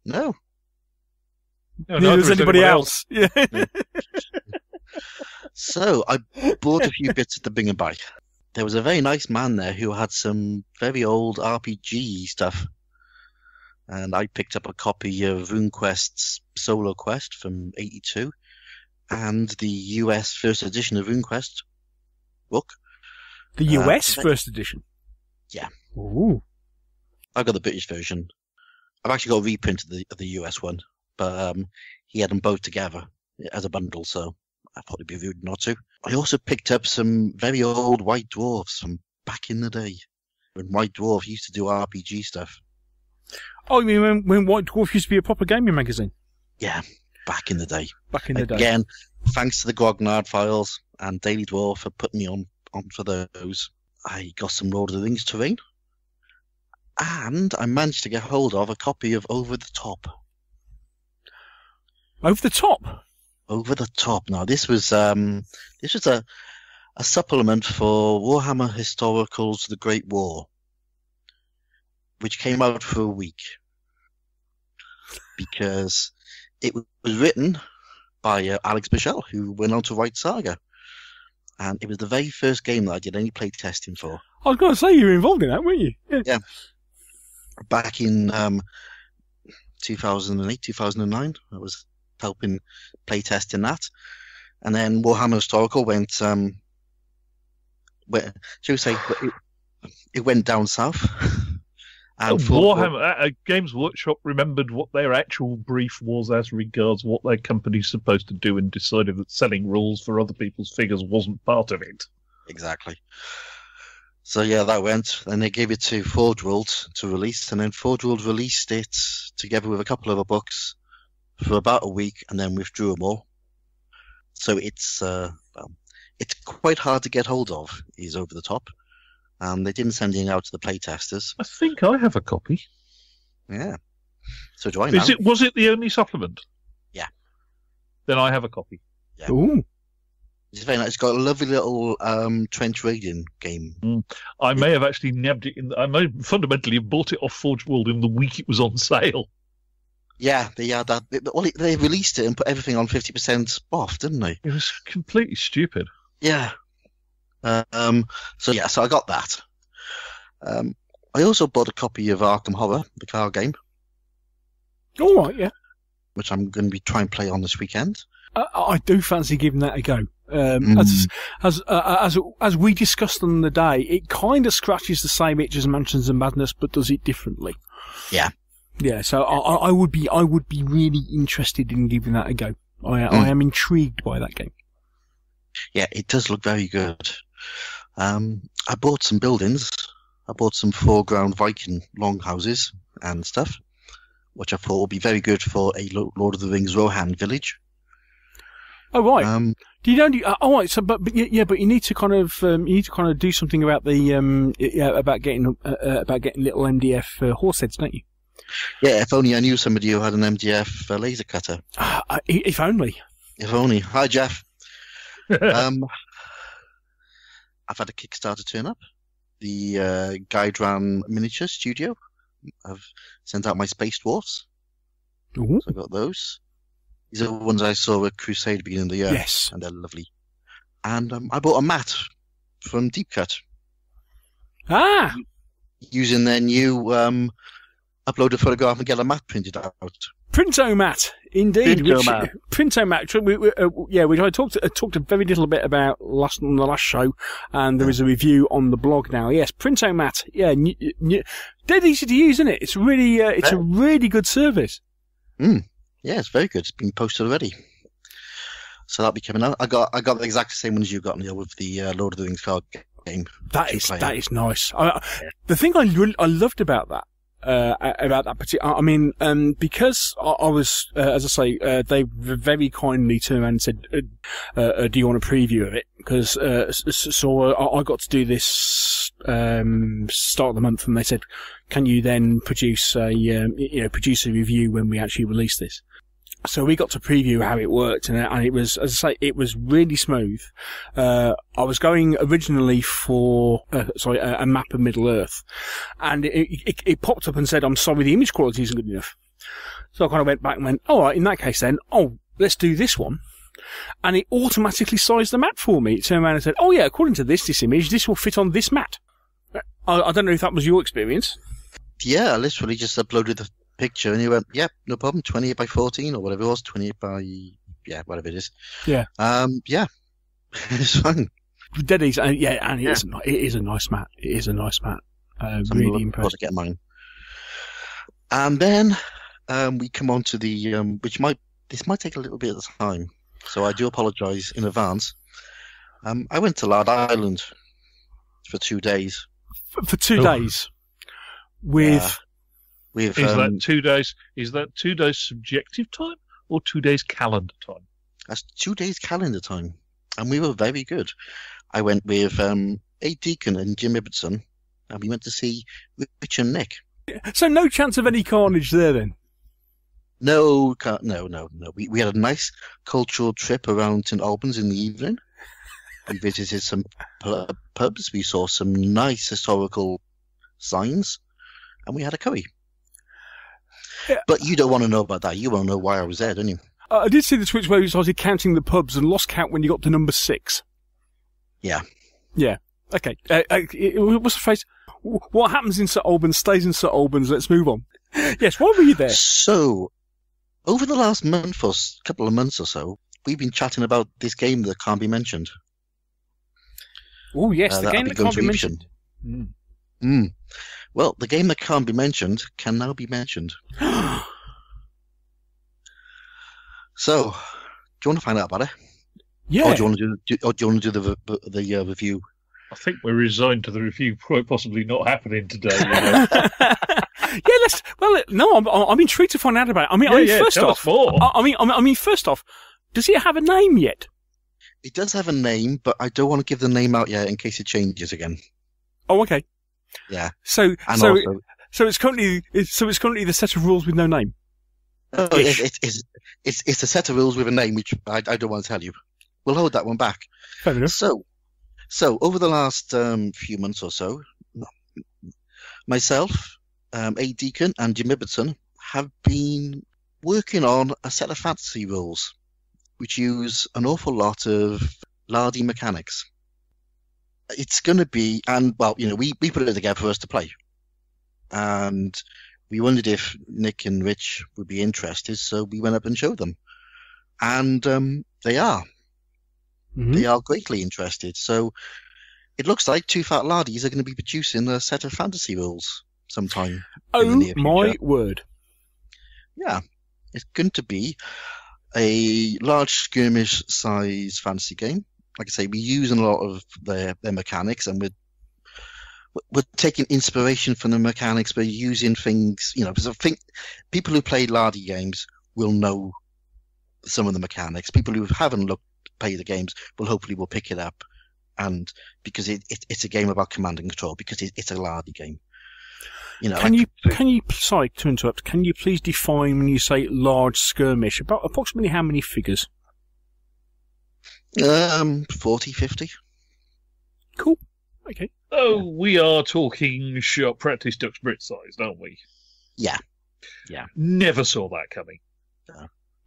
No. Neither does anybody else. Yeah. So I bought a few bits at the Bing and Buy. There was a very nice man there who had some very old RPG stuff. And I picked up a copy of RuneQuest's Solo Quest from '82 and the US first edition of RuneQuest book. The US first edition? Yeah. Ooh. I've got the British version. I've actually got a reprint of the US one, but he had them both together as a bundle, so I'd probably be rude not to. I also picked up some very old white dwarfs from back in the day. when White Dwarf used to do RPG stuff. Oh, you mean when White Dwarf used to be a proper gaming magazine? Yeah, back in the day. Back in the day. Again, thanks to the Grognard files and Daily Dwarf for putting me on for those. I got some Lord of the Rings terrain, and I managed to get hold of a copy of Over the Top. Over the Top? Over the Top. Now, this was a supplement for Warhammer Historicals: The Great War, which came out for a week because it was written by Alex Bichelle, who went on to write Saga. And it was the very first game that I did any play testing for. I was going to say you were involved in that, weren't you? Yeah. Back in 2008, 2009, I was helping play testing that. And then Warhammer Historical went, shall we say, it went down south. And Warhammer Games Workshop remembered what their actual brief was as regards what their company's supposed to do and decided that selling rules for other people's figures wasn't part of it. Exactly. So yeah, that went. And they gave it to Forge World to release, and then Forge World released it together with a couple of other books for about a week, and then withdrew them all. So it's quite hard to get hold of. Is Over the Top. They didn't send it out to the playtesters. I think I have a copy. Yeah. So do I now. Was it the only supplement? Yeah. Then I have a copy. Yeah. Ooh. It's very nice. It's got a lovely little trench raiding game. I may have actually nabbed it in. I may fundamentally have bought it off Forge World in the week it was on sale. Yeah, they had that. They released it and put everything on 50% off, didn't they? It was completely stupid. Yeah. So I got that. I also bought a copy of Arkham Horror, the card game. All right, yeah. Which I'm going to be trying to play on this weekend. I do fancy giving that a go. As we discussed on the day, it kind of scratches the same itch as Mansions of Madness, but does it differently. Yeah. Yeah. So I would be really interested in giving that a go. I am intrigued by that game. Yeah, it does look very good. I bought some buildings. I bought some foreground Viking longhouses and stuff, which I thought would be very good for a Lord of the Rings Rohan village. Oh right. Do you know? Oh right. So, but you need to kind of do something about the about getting little MDF horse heads, don't you? Yeah. If only I knew somebody who had an MDF laser cutter. If only. If only. Hi, Jeff. I've had a Kickstarter turn up. The Guide-Ran Miniature Studio. I've sent out my Space Dwarfs. Ooh. So I got those. These are the ones I saw at Crusade at the beginning of the year. Yes. And they're lovely. And I bought a mat from Deep Cut. Ah! Using their new upload a photograph and get a mat printed out. Printomat, indeed. Printomat. Which I talked a very little bit about on the last show, and there is a review on the blog now. Yes, Printomat. Yeah, dead easy to use, isn't it? It's really, it's a really good service. Yeah, it's very good. It's been posted already, so that'll be coming out. I got the exact same one as you got, Neil, with the Lord of the Rings card game. That is nice. The thing I loved about that. Particular, I mean, because I was, as I say, they very kindly turned around and said, do you want a preview of it? Because, so I got to do this, start of the month, and they said, can you then produce a review when we actually release this? So we got to preview how it worked, and it was, as I say, it was really smooth. I was going originally for, a map of Middle Earth, and it popped up and said, I'm sorry, the image quality isn't good enough. So I kind of went back and went, all right, in that case then, let's do this one. And it automatically sized the mat for me. It turned around and said, oh yeah, according to this image, this will fit on this mat. I don't know if that was your experience. Yeah, I literally just uploaded the picture and he went, yeah, no problem, 28 by 14 or whatever it was, 28 by, whatever it is. Yeah. It's fine. Dead easy. And it is a nice mat. It is a nice mat. Really impressed. To get mine. And then we come on to the, this might take a little bit of time, so I do apologise in advance. I went to Lard Island for 2 days. for 2 days with. Is that 2 days? Is that 2 days subjective time or 2 days calendar time? That's 2 days calendar time, and we were very good. I went with A. Deacon and Jim Ibbotson, and we went to see Rich and Nick. So no chance of any carnage there then? No. We had a nice cultural trip around St Albans in the evening. We visited some pubs. We saw some nice historical signs, and we had a curry. Yeah. But you don't want to know about that. You want to know why I was there, don't you? I did see the Twitch where you started counting the pubs and lost count when you got to number 6. Yeah. Yeah. Okay. What's the phrase? What happens in St Albans stays in St Albans. Let's move on. Yes. Why were you there? So, over the last month or couple of months or so, we've been chatting about this game that can't be mentioned. Oh yes, the game that can't be mentioned. Well, the game that can't be mentioned can now be mentioned. So, do you want to find out about it? Yeah. Or do you want to do the review? I think we're resigned to the review quite possibly not happening today. You know? I'm intrigued to find out about it. First off, does it have a name yet? It does have a name, but I don't want to give the name out yet in case it changes again. Oh, okay. Yeah. So it's currently the set of rules with no name. Oh, it's a set of rules with a name, which I don't want to tell you. We'll hold that one back. Fair enough. So over the last few months or so, myself, A. Deacon, and Jim Ibbotson have been working on a set of fantasy rules, which use an awful lot of lardy mechanics. It's going to be, we put it together for us to play. And we wondered if Nick and Rich would be interested, so we went up and showed them. And they are. Mm-hmm. They are greatly interested. So it looks like Two Fat Lardies are going to be producing a set of fantasy rules sometime in the near future. My word. Yeah. It's going to be a large skirmish-size fantasy game. Like I say, we use a lot of their mechanics, and we're taking inspiration from the mechanics. We're using things, because I think people who play lardy games will know some of the mechanics. People who haven't played the games will pick it up, and because it's a game about command and control, because it's a lardy game. Sorry to interrupt. Can you please define when you say large skirmish? About approximately how many figures? 40, 50. Cool. Okay. Oh, we are talking shop practice Duxbridge size, aren't we? Yeah. Never saw that coming.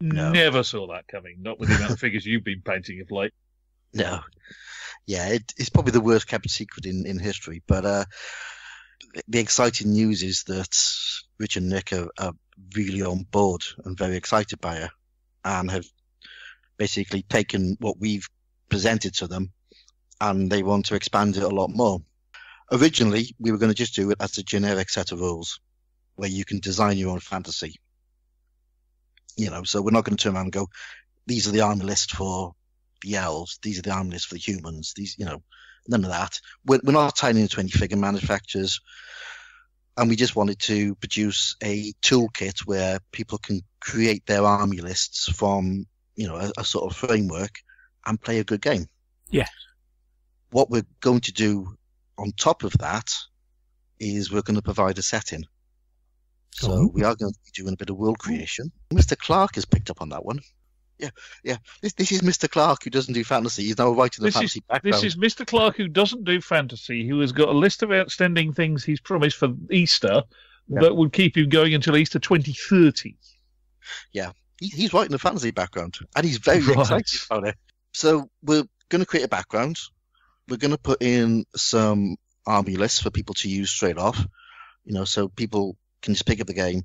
No. Never saw that coming. Not with the amount of figures you've been painting of late. No. Yeah, it's probably the worst kept secret in history. But the exciting news is that Rich and Nick are really on board and very excited by it, and have basically taken what we've presented to them, and they want to expand it a lot more. Originally, we were going to just do it as a generic set of rules where you can design your own fantasy. So we're not going to turn around and go, these are the army lists for the elves, these are the army lists for the humans, none of that. We're not tying into any figure manufacturers, and we just wanted to produce a toolkit where people can create their army lists from a sort of framework and play a good game. Yeah. What we're going to do on top of that is we're going to provide a setting. So we are going to be doing a bit of world creation. Mr. Clark has picked up on that one. Yeah. This is Mr. Clark, who doesn't do fantasy. He's now writing the fantasy background. This is Mr. Clark, who doesn't do fantasy, who has got a list of outstanding things he's promised for Easter that would keep him going until Easter 2030. Yeah. He's writing the fantasy background, and he's very excited about it. So we're going to create a background. We're going to put in some army lists for people to use straight off, so people can just pick up the game,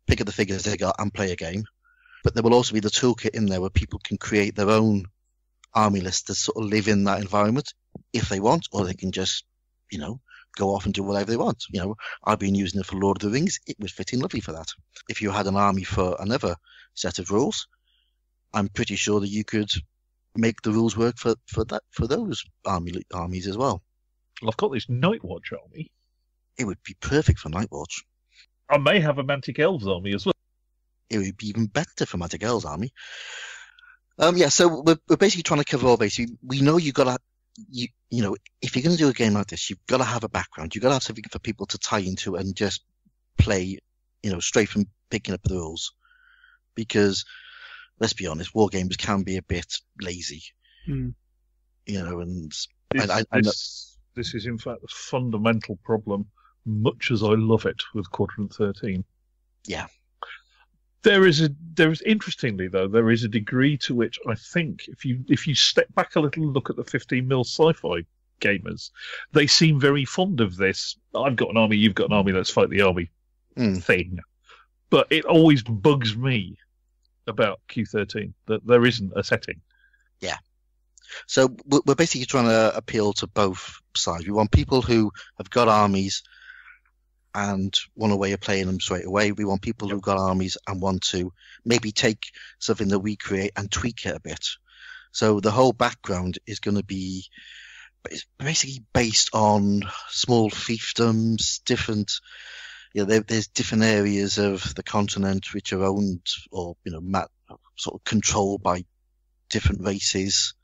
pick up the figures they got, and play a game. But there will also be the toolkit in there where people can create their own army lists to sort of live in that environment if they want, or they can just, go off and do whatever they want. I've been using it for Lord of the Rings. It was fitting lovely for that. If you had an army for another set of rules, I'm pretty sure that you could make the rules work for those armies as well. Well, I've got this Night Watch army. it would be perfect for Night Watch. I may have a Mantic Elves army as well. It would be even better for Magic Elves army. So we're basically trying to cover all bases. We know you gotta, you know, if you're gonna do a game like this, you've got to have a background. You've got to have something for people to tie into and just play, you know, straight from picking up the rules. Because let's be honest, war games can be a bit lazy. You know, and this is in fact a fundamental problem. Much as I love it with Quadrant 13. Yeah. There is interestingly though, there is a degree to which I think if you step back a little and look at the 15mm sci-fi gamers, they seem very fond of this. I've got an army, you've got an army, let's fight the army thing. But it always bugs me about Q13 that there isn't a setting. Yeah. So we're basically trying to appeal to both sides. We want people who have got armies and want a way of playing them straight away. We want people who've got armies and want to maybe take something that we create and tweak it a bit. So the whole background is going to be basically based on small fiefdoms, different, you know, there's different areas of the continent which are owned or, you know, sort of controlled by different races.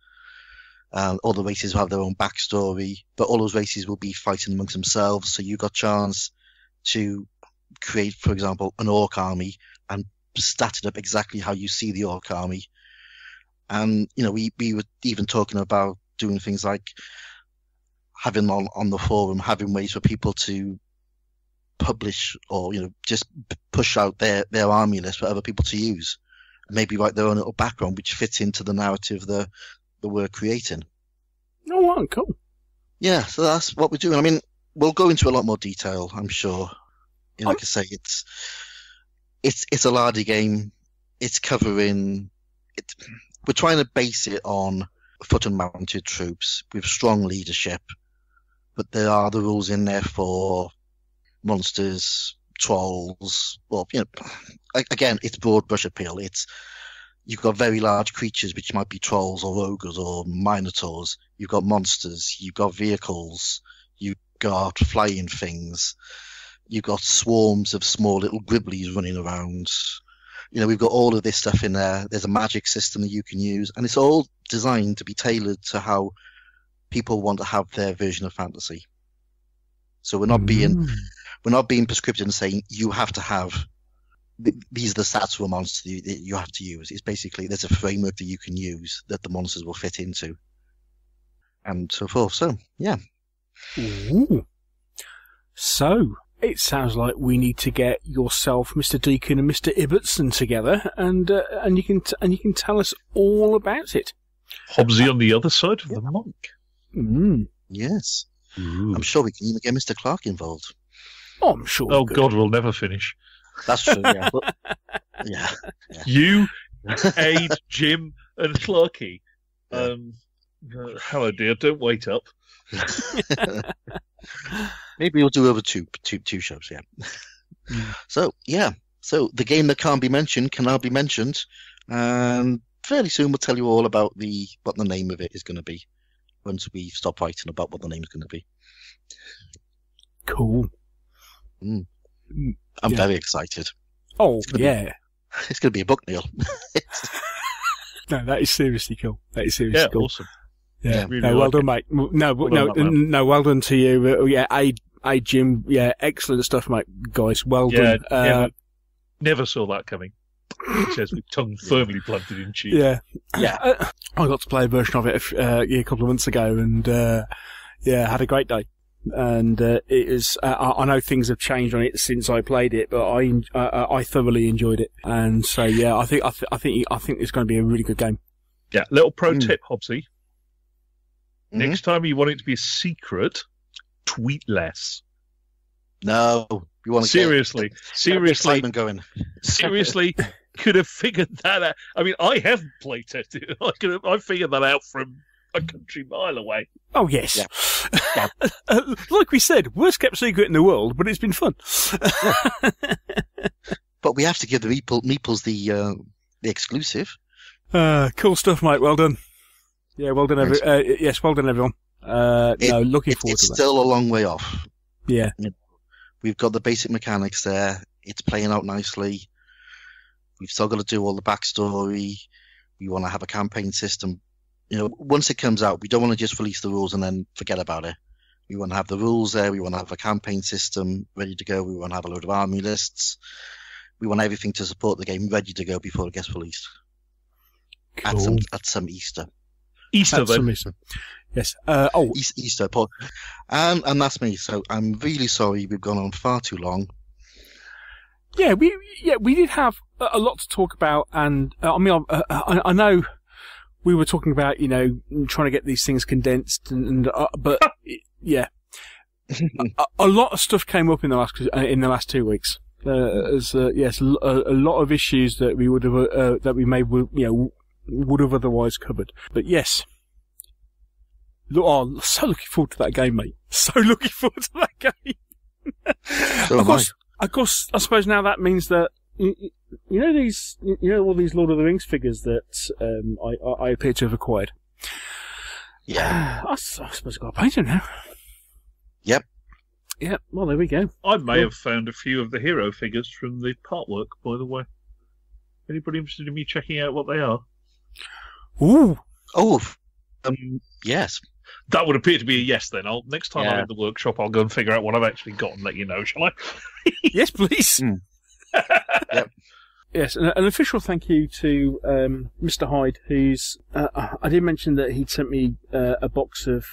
All the races will have their own backstory, but all those races will be fighting amongst themselves. So you've got a chance to create, for example, an orc army and stat it up exactly how you see the orc army. And, you know, we were even talking about doing things like having on the forum, having ways for people to publish or, you know, just push out their army list for other people to use. Maybe write their own little background which fits into the narrative that we're creating. Oh, wow, cool. Yeah, so that's what we're doing. I mean, we'll go into a lot more detail, I'm sure. You know, like I say, it's a lardy game. It's covering it. We're trying to base it on foot and mounted troops with strong leadership, but there are the rules in there for monsters, trolls. Well, you know, again, it's broad brush appeal. You've got very large creatures, which might be trolls or ogres or minotaurs. You've got monsters. You've got vehicles. You've got flying things. You've got swarms of small little gribblies running around. You know, we've got all of this stuff in there. There's a magic system that you can use, and it's all designed to be tailored to how people want to have their version of fantasy. So we're not being prescriptive and saying you have to have these are the stats for a monster that you have to use. It's basically there's a framework that you can use that the monsters will fit into, and so forth. So yeah. Ooh. So it sounds like we need to get yourself, Mr. Deacon, and Mr. Ibbotson together, and you can tell us all about it. Hobbsy on the other side of the monk. Yes. Ooh. I'm sure we can even get Mr. Clark involved. Oh, I'm sure. Oh God, we'll never finish. That's true. Yeah. But, yeah. You, Aid, Jim, and Clarky. Hello, dear. Don't wait up. Maybe we'll do over two shows. Yeah. So yeah. So the game that can't be mentioned can now be mentioned, and fairly soon we'll tell you all about what the name of it is going to be once we stop writing about what the name is going to be. Cool. I'm very excited. Oh, yeah. It's going to be a book, Neil. No, that is seriously cool. That is seriously cool. Awesome. Yeah, really no, well done, mate. No, well done to you. Yeah, Jim. Yeah, excellent stuff, mate. Guys, well done. Never saw that coming. He says with tongue firmly planted in cheek. Yeah. I got to play a version of it a couple of months ago, and had a great day. And it is. I know things have changed on it since I played it, but I thoroughly enjoyed it. And so yeah, I think it's going to be a really good game. Yeah. Little pro tip, Hobbsy. Next time you want it to be a secret, tweet less. No, you want to seriously going. Seriously, could have figured that out. I mean, I haven't play tested it. I figured that out from a country mile away. Oh yes. Yeah. Like we said, worst kept secret in the world, but it's been fun. But we have to give the Meeples the exclusive. Cool stuff, mate. Well done. Yeah, well done, Thanks. yes, well done, everyone. Looking forward to that. It's still a long way off. Yeah. We've got the basic mechanics there. It's playing out nicely. We've still got to do all the backstory. We want to have a campaign system. Once it comes out, we don't want to just release the rules and then forget about it. We want to have the rules there. We want to have a campaign system ready to go. We want to have a load of army lists. We want everything to support the game ready to go before it gets released. Cool. At some Easter. Easter, then. Easter. Yes. Easter, Paul. And that's me. So I'm really sorry we've gone on far too long. Yeah, we did have a lot to talk about, and I know we were talking about trying to get these things condensed, but yeah, a lot of stuff came up in the last 2 weeks. Yes, a lot of issues that we would have would have otherwise covered. But yes, so looking forward to that game, mate. So looking forward to that game. So Of course, I suppose now that means that all these Lord of the Rings figures that I appear to have acquired. Yeah, I suppose I've got to paint them now. Yep. Yep. Well, there we go. I may have found a few of the hero figures from the part work, by the way. Anybody interested in me checking out what they are? Ooh. Oh. Yes. That would appear to be a yes, then. Next time I'm in the workshop, I'll go and figure out what I've actually got and let you know, shall I? Yes, please. Yep. Yes, an official thank you to Mr. Hyde, who's. I did mention that he'd sent me a box of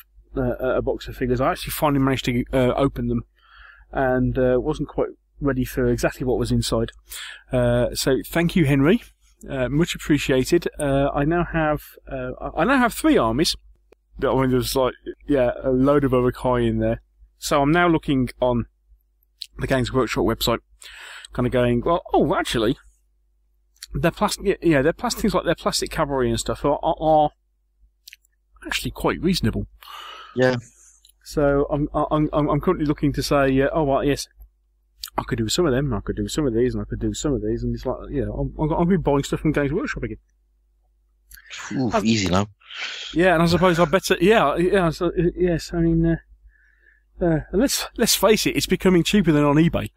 figures. I actually finally managed to open them, and wasn't quite ready for exactly what was inside. So thank you, Henry. Much appreciated. I now have 3 armies. I mean, there's a load of Urukai in there. So I'm now looking on the Games Workshop website, kind of going, well, actually, their plastic, their plastic things like their plastic cavalry and stuff are actually quite reasonable. Yeah. So I'm currently looking to say, yes, I could do some of them, I could do some of these, and I could do some of these, and it's like, I'll be buying stuff from Games Workshop again. Ooh, easy now. Yeah, and I suppose I better. So, yes, I mean, let's face it, it's becoming cheaper than on eBay.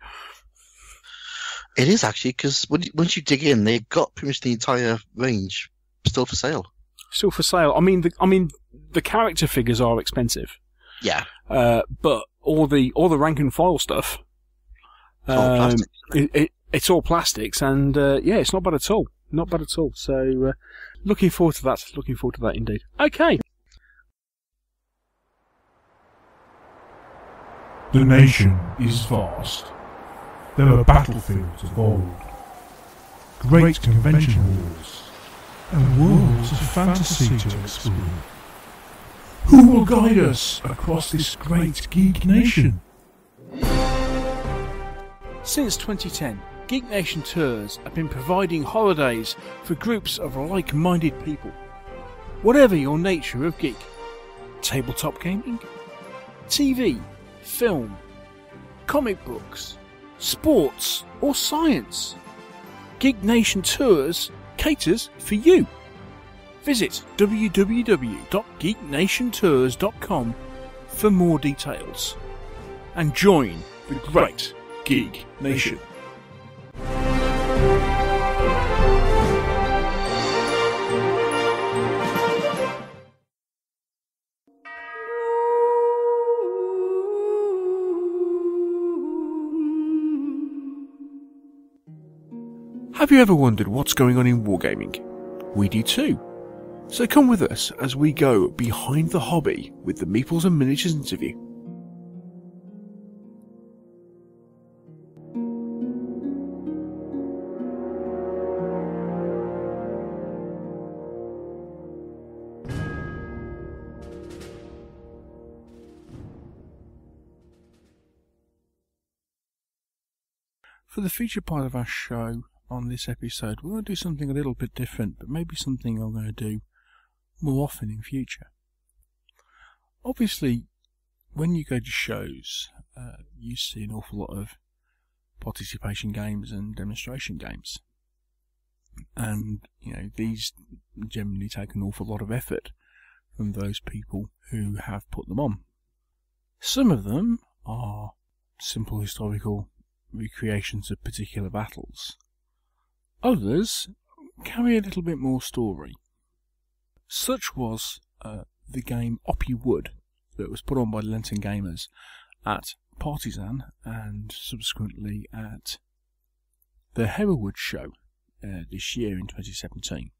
It is actually, because once you dig in, they've got pretty much the entire range still for sale. Still for sale. I mean, the character figures are expensive. Yeah. But all the rank and file stuff. It's all plastic. It's all plastics, and it's not bad at all. Not bad at all. So, looking forward to that. Looking forward to that indeed. Okay. The nation is vast. There are battlefields of old, great convention halls, and worlds of fantasy to explore. Who will guide us across this great geek nation? Since 2010, Geek Nation Tours have been providing holidays for groups of like-minded people. Whatever your nature of geek, tabletop gaming, TV, film, comic books, sports or science, Geek Nation Tours caters for you. Visit www.geeknationtours.com for more details and join the great Geek Nation. Have you ever wondered what's going on in wargaming? We do too. So come with us as we go behind the hobby with the Meeples and Miniatures interview. For the feature part of our show on this episode, we're going to do something a little bit different, but maybe something I'm going to do more often in future. Obviously, when you go to shows, you see an awful lot of participation games and demonstration games. And, these generally take an awful lot of effort from those people who have put them on. Some of them are simple historical recreations of particular battles. Others carry a little bit more story. Such was the game Oppy Wood that was put on by Lenton Gamers at Partisan and subsequently at the Hereward show this year in 2017.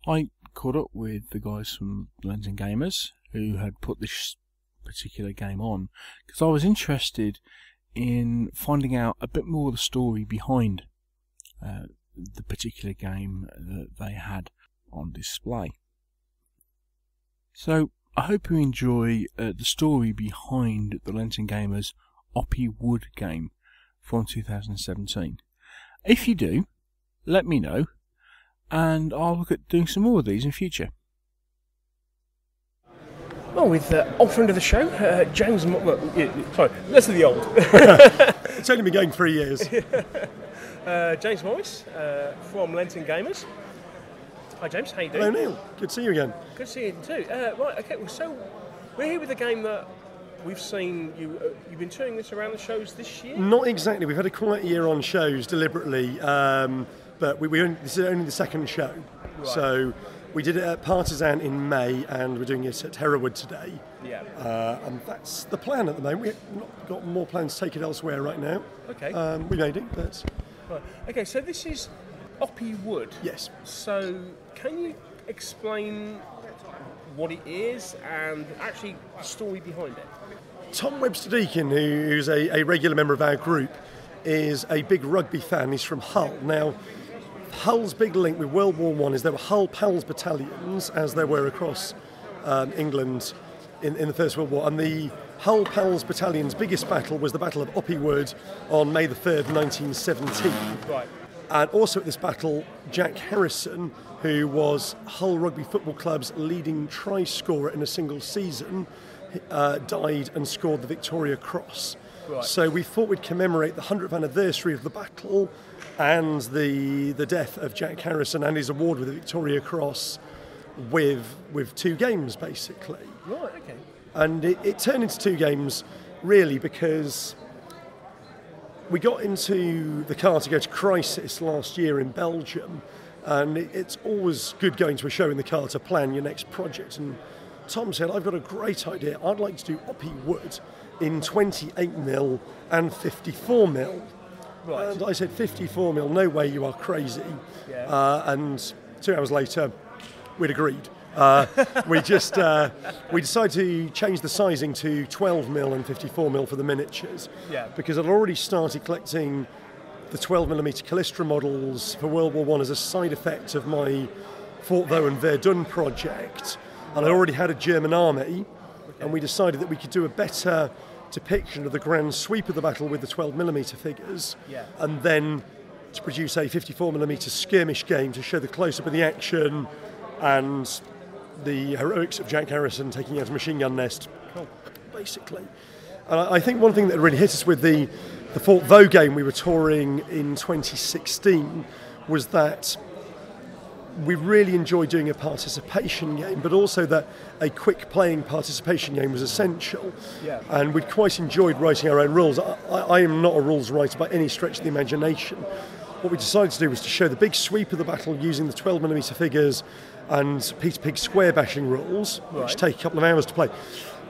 I caught up with the guys from Lenton Gamers who had put this particular game on because I was interested in finding out a bit more of the story behind the particular game that they had on display. So I hope you enjoy the story behind the Lenton Gamers Oppy Wood game from 2017. If you do, let me know, and I'll look at doing some more of these in future. Well, with old friend of the show, James... less of the old. It's only been going 3 years. James Morris from Lenton Gamers. Hi James, how you doing? Hello Neil, good to see you again. Good to see you too. Right, okay, well, so we're here with a game that we've seen, you've been touring this around the shows this year? Not exactly, we've had a quiet year on shows deliberately, but this is only the second show. Right. So we did it at Partisan in May and we're doing it at Hereward today. Yeah. And that's the plan at the moment. We've not got more plans to take it elsewhere right now. Okay. We may do, but... Right. Okay, so this is Oppy Wood. Yes. So can you explain what it is and actually the story behind it? Tom Webster-Deakin, who's a regular member of our group, is a big rugby fan. He's from Hull. Now, Hull's big link with World War I is there were Hull Pals battalions, as there were across England in the First World War, and the Hull Pals battalion's biggest battle was the Battle of Oppy Wood on May the 3rd, 1917. Right. And also at this battle, Jack Harrison, who was Hull Rugby Football Club's leading try scorer in a single season, died and scored the Victoria Cross. Right. So we thought we'd commemorate the 100th anniversary of the battle and the death of Jack Harrison and his award with the Victoria Cross with two games, basically. Right, okay. And it turned into two games, really, because we got into the car to go to Crisis last year in Belgium, and it's always good going to a show in the car to plan your next project. And Tom said, I've got a great idea. I'd like to do Oppy Wood in 28mm and 54mm. Right. And I said, 54mm, no way, you are crazy. Yeah. And 2 hours later, we'd agreed. We decided to change the sizing to 12mm and 54mm for the miniatures. Yeah. Because I'd already started collecting the 12mm Callistra models for World War I as a side effect of my Fort Vaux and Verdun project. And I already had a German army, and we decided that we could do a better depiction of the grand sweep of the battle with the 12mm figures, and then to produce a 54mm skirmish game to show the close-up of the action and the heroics of Jack Harrison taking out a machine gun nest, basically. And I think one thing that really hit us with the Fort Vaux game we were touring in 2016 was that we really enjoyed doing a participation game, but also that a quick playing participation game was essential. Yeah. And we'd quite enjoyed writing our own rules. I am not a rules writer by any stretch of the imagination. What we decided to do was to show the big sweep of the battle using the 12mm figures and Peter Pig square bashing rules, which take a couple of hours to play,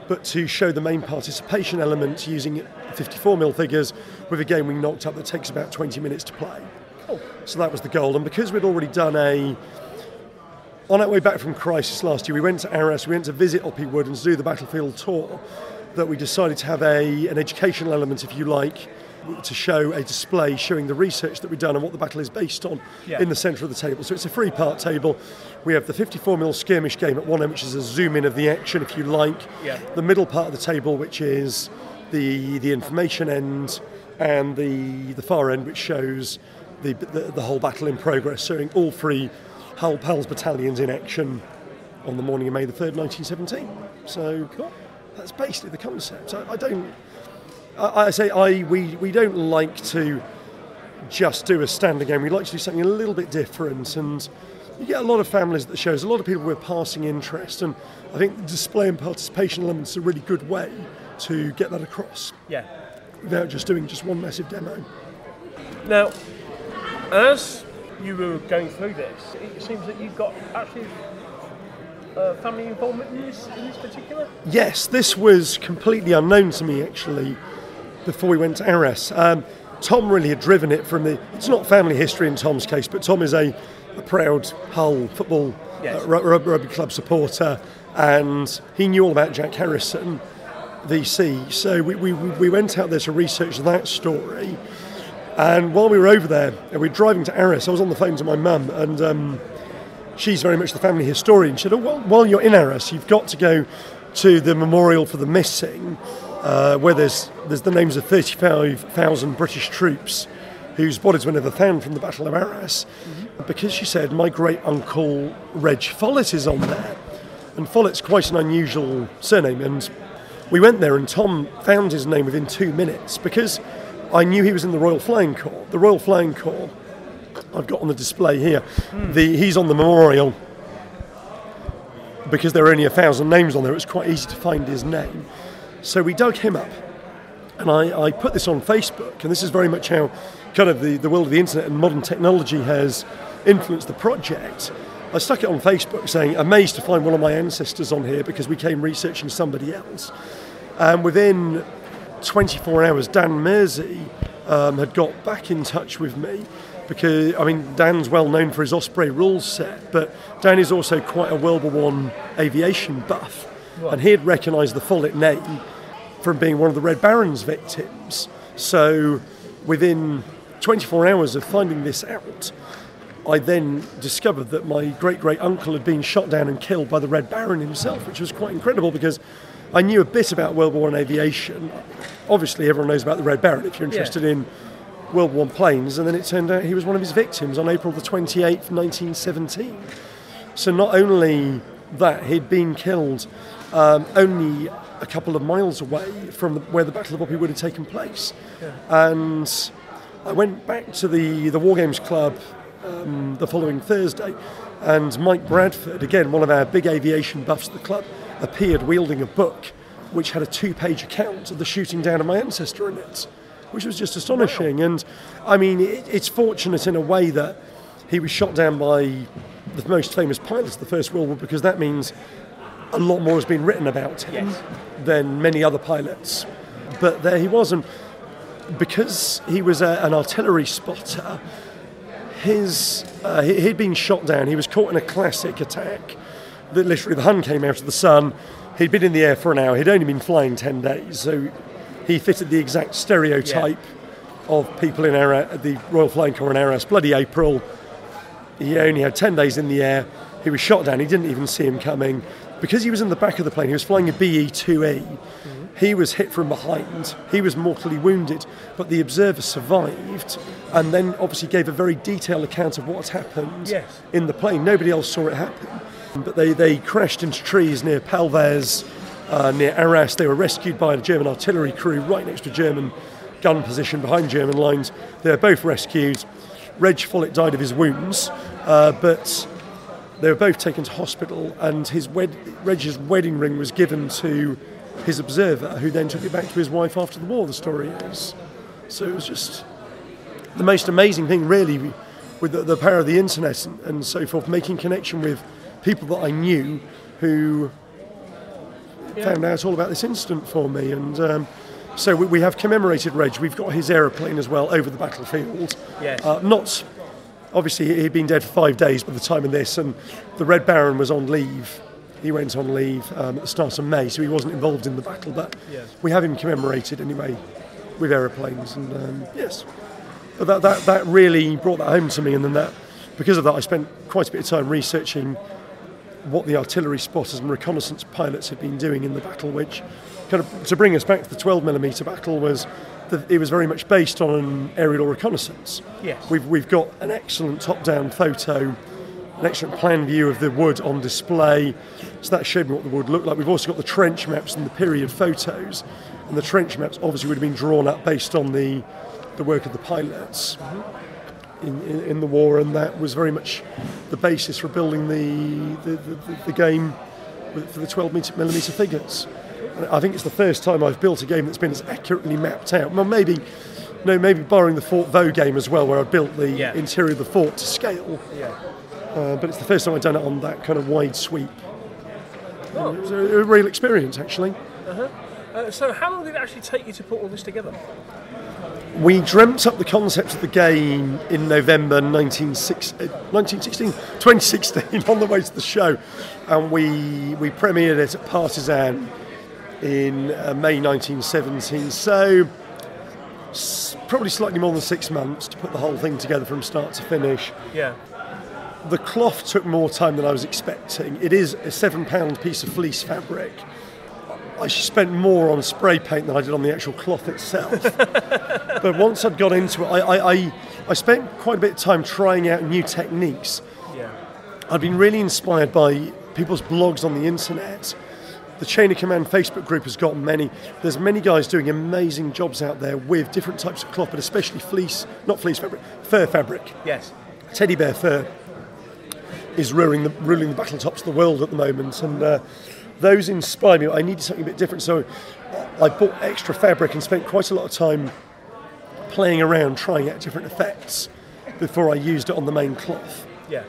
but to show the main participation element using 54mm figures with a game we knocked up that takes about 20 minutes to play. Cool. So that was the goal, and because we'd already done on our way back from Crisis last year, we went to Arras, we went to visit Oppy Wood and to do the battlefield tour, that we decided to have an educational element, if you like, to show a display showing the research that we've done and what the battle is based on in the centre of the table. So it's a three-part table. We have the 54mm skirmish game at one end, which is a zoom-in of the action, if you like. Yeah. The middle part of the table, which is the information end, and the far end, which shows the whole battle in progress, showing all three Hull Pals battalions in action on the morning of May the 3rd, 1917. So that's basically the concept. We don't like to just do a standard game. We like to do something a little bit different, and you get a lot of families at the shows, a lot of people with passing interest, and I think the display and participation elements are a really good way to get that across. Yeah. without just doing just one massive demo. Now, as you were going through this, it seems that you've got actually family involvement in this particular? Yes, this was completely unknown to me actually before we went to Arras. Tom really had driven it from it's not family history in Tom's case, but Tom is a proud Hull football rugby club supporter, and he knew all about Jack Harrison, VC. So we went out there to research that story. And while we were over there, and we were driving to Arras, I was on the phone to my mum, and she's very much the family historian. She said, well, while you're in Arras, you've got to go to the memorial for the missing, where there's the names of 35,000 British troops whose bodies were never found from the Battle of Arras. Mm-hmm. Because she said, my great-uncle Reg Follett is on there. And Follett's quite an unusual surname, and we went there, and Tom found his name within 2 minutes, because I knew he was in the Royal Flying Corps. The Royal Flying Corps, I've got on the display here, he's on the memorial because there are only 1,000 names on there. It was quite easy to find his name. So we dug him up, and I put this on Facebook, and this is very much how kind of the world of the internet and modern technology has influenced the project. I stuck it on Facebook saying, amazed to find one of my ancestors on here because we came researching somebody else. And within 24 hours, Dan Mersey had got back in touch with me because, I mean, Dan's well known for his Osprey rules set, but Dan is also quite a World War I aviation buff. Right. And he had recognised the Follett name from being one of the Red Baron's victims. So within 24 hours of finding this out, I then discovered that my great-great-uncle had been shot down and killed by the Red Baron himself, which was quite incredible because I knew a bit about World War I aviation. Obviously, everyone knows about the Red Baron if you're interested in World War I planes, and then it turned out he was one of his victims on April the 28th, 1917. So not only that, he'd been killed only a couple of miles away from where the Battle of Oppy Wood had taken place. Yeah. And I went back to the War Games Club the following Thursday, and Mike Bradford, again, one of our big aviation buffs at the club, appeared wielding a book which had a 2-page account of the shooting down of my ancestor in it, which was just astonishing. Wow. And I mean, it's fortunate in a way that he was shot down by the most famous pilots of the First World War, because that means a lot more has been written about him than many other pilots. But there he was, and because he was an artillery spotter, he'd been shot down. He was caught in a classic attack. Literally, the Hun came out of the sun. He'd been in the air for an hour. He'd only been flying 10 days, so he fitted the exact stereotype of people in the Royal Flying Corps in Arras. Bloody April. He only had 10 days in the air. He was shot down. He didn't even see him coming. Because he was in the back of the plane, he was flying a BE-2E. Mm-hmm. He was hit from behind. He was mortally wounded, but the observer survived, and then obviously gave a very detailed account of what had happened in the plane. Nobody else saw it happen. But they crashed into trees near Palvez, near Arras. They were rescued by a German artillery crew right next to a German gun position behind German lines. They were both rescued. Reg Follett died of his wounds, but they were both taken to hospital, and Reg's wedding ring was given to his observer, who then took it back to his wife after the war, the story is. So it was just the most amazing thing, really, with the power of the internet and so forth, making connection with people that I knew who found out all about this incident for me. And so we have commemorated Reg. We've got his aeroplane as well over the battlefield. Yes. Obviously, he'd been dead for 5 days by the time of this, and the Red Baron was on leave. He went on leave at the start of May, so he wasn't involved in the battle, but we have him commemorated anyway with aeroplanes. And yes, but that really brought that home to me, and then because of that, I spent quite a bit of time researching what the artillery spotters and reconnaissance pilots had been doing in the battle, which kind of, to bring us back to the 12mm battle, it was very much based on an aerial reconnaissance. Yes. We've got an excellent top-down photo, an excellent plan view of the wood on display, so that showed me what the wood looked like. We've also got the trench maps and the period photos, and the trench maps obviously would have been drawn up based on the work of the pilots in the war, and that was very much the basis for building the game for the 12mm figures. I think it's the first time I've built a game that's been as accurately mapped out. Well, maybe borrowing the Fort Vaux game as well, where I built the interior of the fort to scale. Yeah. But it's the first time I've done it on that kind of wide sweep. It was a real experience, actually. So how long did it actually take you to put all this together? We dreamt up the concept of the game in November 2016, on the way to the show, and we premiered it at Partisan in May 1917. So probably slightly more than 6 months to put the whole thing together from start to finish. Yeah. The cloth took more time than I was expecting. It is a £7 piece of fleece fabric. I spent more on spray paint than I did on the actual cloth itself. But once I'd got into it, I spent quite a bit of time trying out new techniques. Yeah. I'd been really inspired by people's blogs on the internet. The Chain of Command Facebook group has got many. There's many guys doing amazing jobs out there with different types of cloth, but especially fur fabric. Yes. Teddy bear fur is ruling the battle tops of the world at the moment, and those inspired me. I needed something a bit different, so I bought extra fabric and spent quite a lot of time playing around, trying out different effects before I used it on the main cloth. Yeah.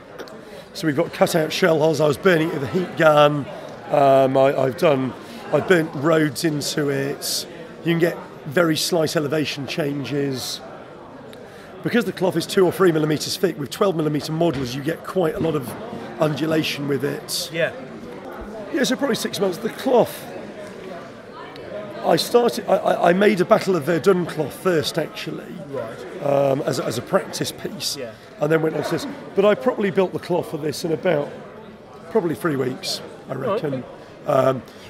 So we've got cut-out shell holes. I was burning it with a heat gun. I've burnt roads into it. You can get very slight elevation changes. Because the cloth is 2 or 3 millimetres thick, with 12 millimetre models, you get quite a lot of undulation with it. Yeah. Yeah, so probably 6 months. The cloth, I made a Battle of Verdun cloth first, actually, Right. as a practice piece, Yeah. and then went on to this. But I probably built the cloth for this in about probably 3 weeks, I reckon.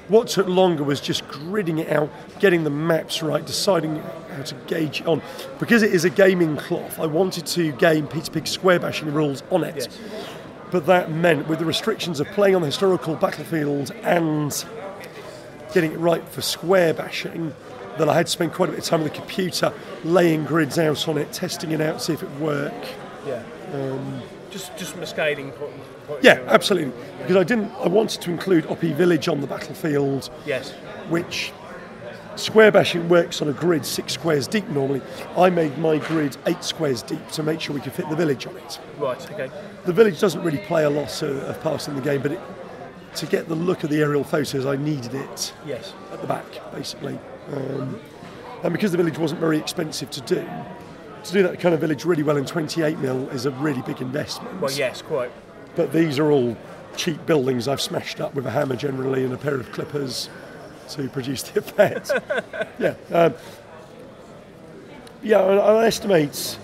What took longer was just gridding it out, getting the maps right, deciding how to gauge it on. Because it is a gaming cloth, I wanted to game Peter Pig's square bashing rules on it. Yes. But that meant, with the restrictions of playing on the historical battlefield and getting it right for square bashing, that I had to spend quite a bit of time on the computer, laying grids out on it, testing it out, see if it would work. Yeah. Just from a scaling point. Yeah, absolutely. Because I wanted to include Oppy Village on the battlefield. Yes. Which square bashing works on a grid 6 squares deep normally. I made my grid 8 squares deep to make sure we could fit the village on it. Right. Okay. The village doesn't really play a lot of parts in the game, but to get the look of the aerial photos, I needed it Yes. at the back, basically. And because the village wasn't very expensive to do that kind of village really well in 28mm is a really big investment. Well, yes, quite. But these are all cheap buildings I've smashed up with a hammer generally and a pair of clippers to produce the effect. I estimate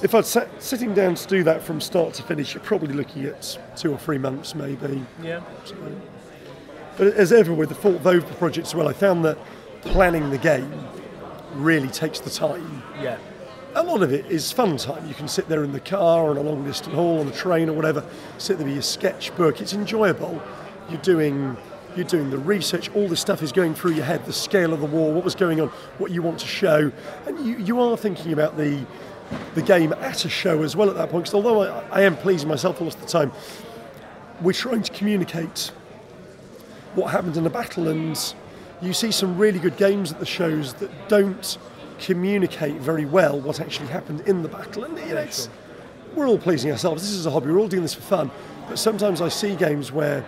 if I'd sitting down to do that from start to finish, you're probably looking at 2 or 3 months maybe. Yeah. But as ever with the Fort Vaux project as well, I found that planning the game really takes the time. Yeah. A lot of it is fun time. You can sit there in the car on a long distance haul, on the train or whatever, sit there with your sketchbook. It's enjoyable. You're doing the research, all this stuff is going through your head, the scale of the war, what was going on, what you want to show. And you are thinking about the game at a show as well at that point, because although I am pleasing myself a lot of the time, we're trying to communicate what happened in a battle, and you see some really good games at the shows that don't communicate very well what actually happened in the battle, and we're all pleasing ourselves. This is a hobby, we're all doing this for fun, but sometimes I see games where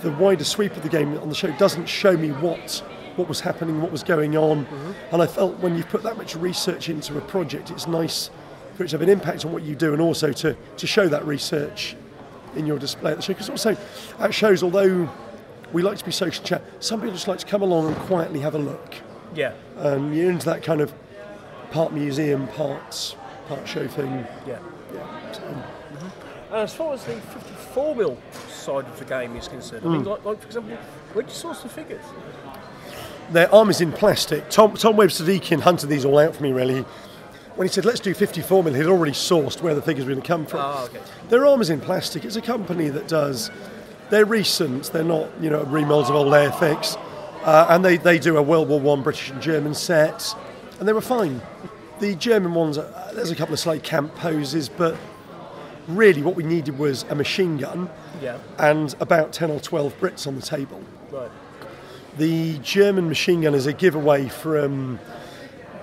the wider sweep of the game on the show doesn't show me what was happening, what was going on, and I felt when you've put that much research into a project, it's nice for it to have an impact on what you do, and also to show that research in your display at the show. Because also at shows, although we like to be social chat, some people just like to come along and quietly have a look. Yeah. You're into that kind of part museum, part show thing. Yeah. So, as far as the 54mm side of the game is concerned, I mean, like for example, where do you source the figures? Their arm is in plastic. Tom Webb-Sadikian hunted these all out for me, really. When he said, let's do 54mm, he'd already sourced where the figures were going to come from. Oh, okay. Their arm is in plastic. It's a company that does... They're recent. They're not, remoulds of old Airfix. And they do a World War I British and German set. And they were fine. The German ones, there's a couple of slight camp poses, but really what we needed was a machine gun and about 10 or 12 Brits on the table. Right. The German machine gun is a giveaway from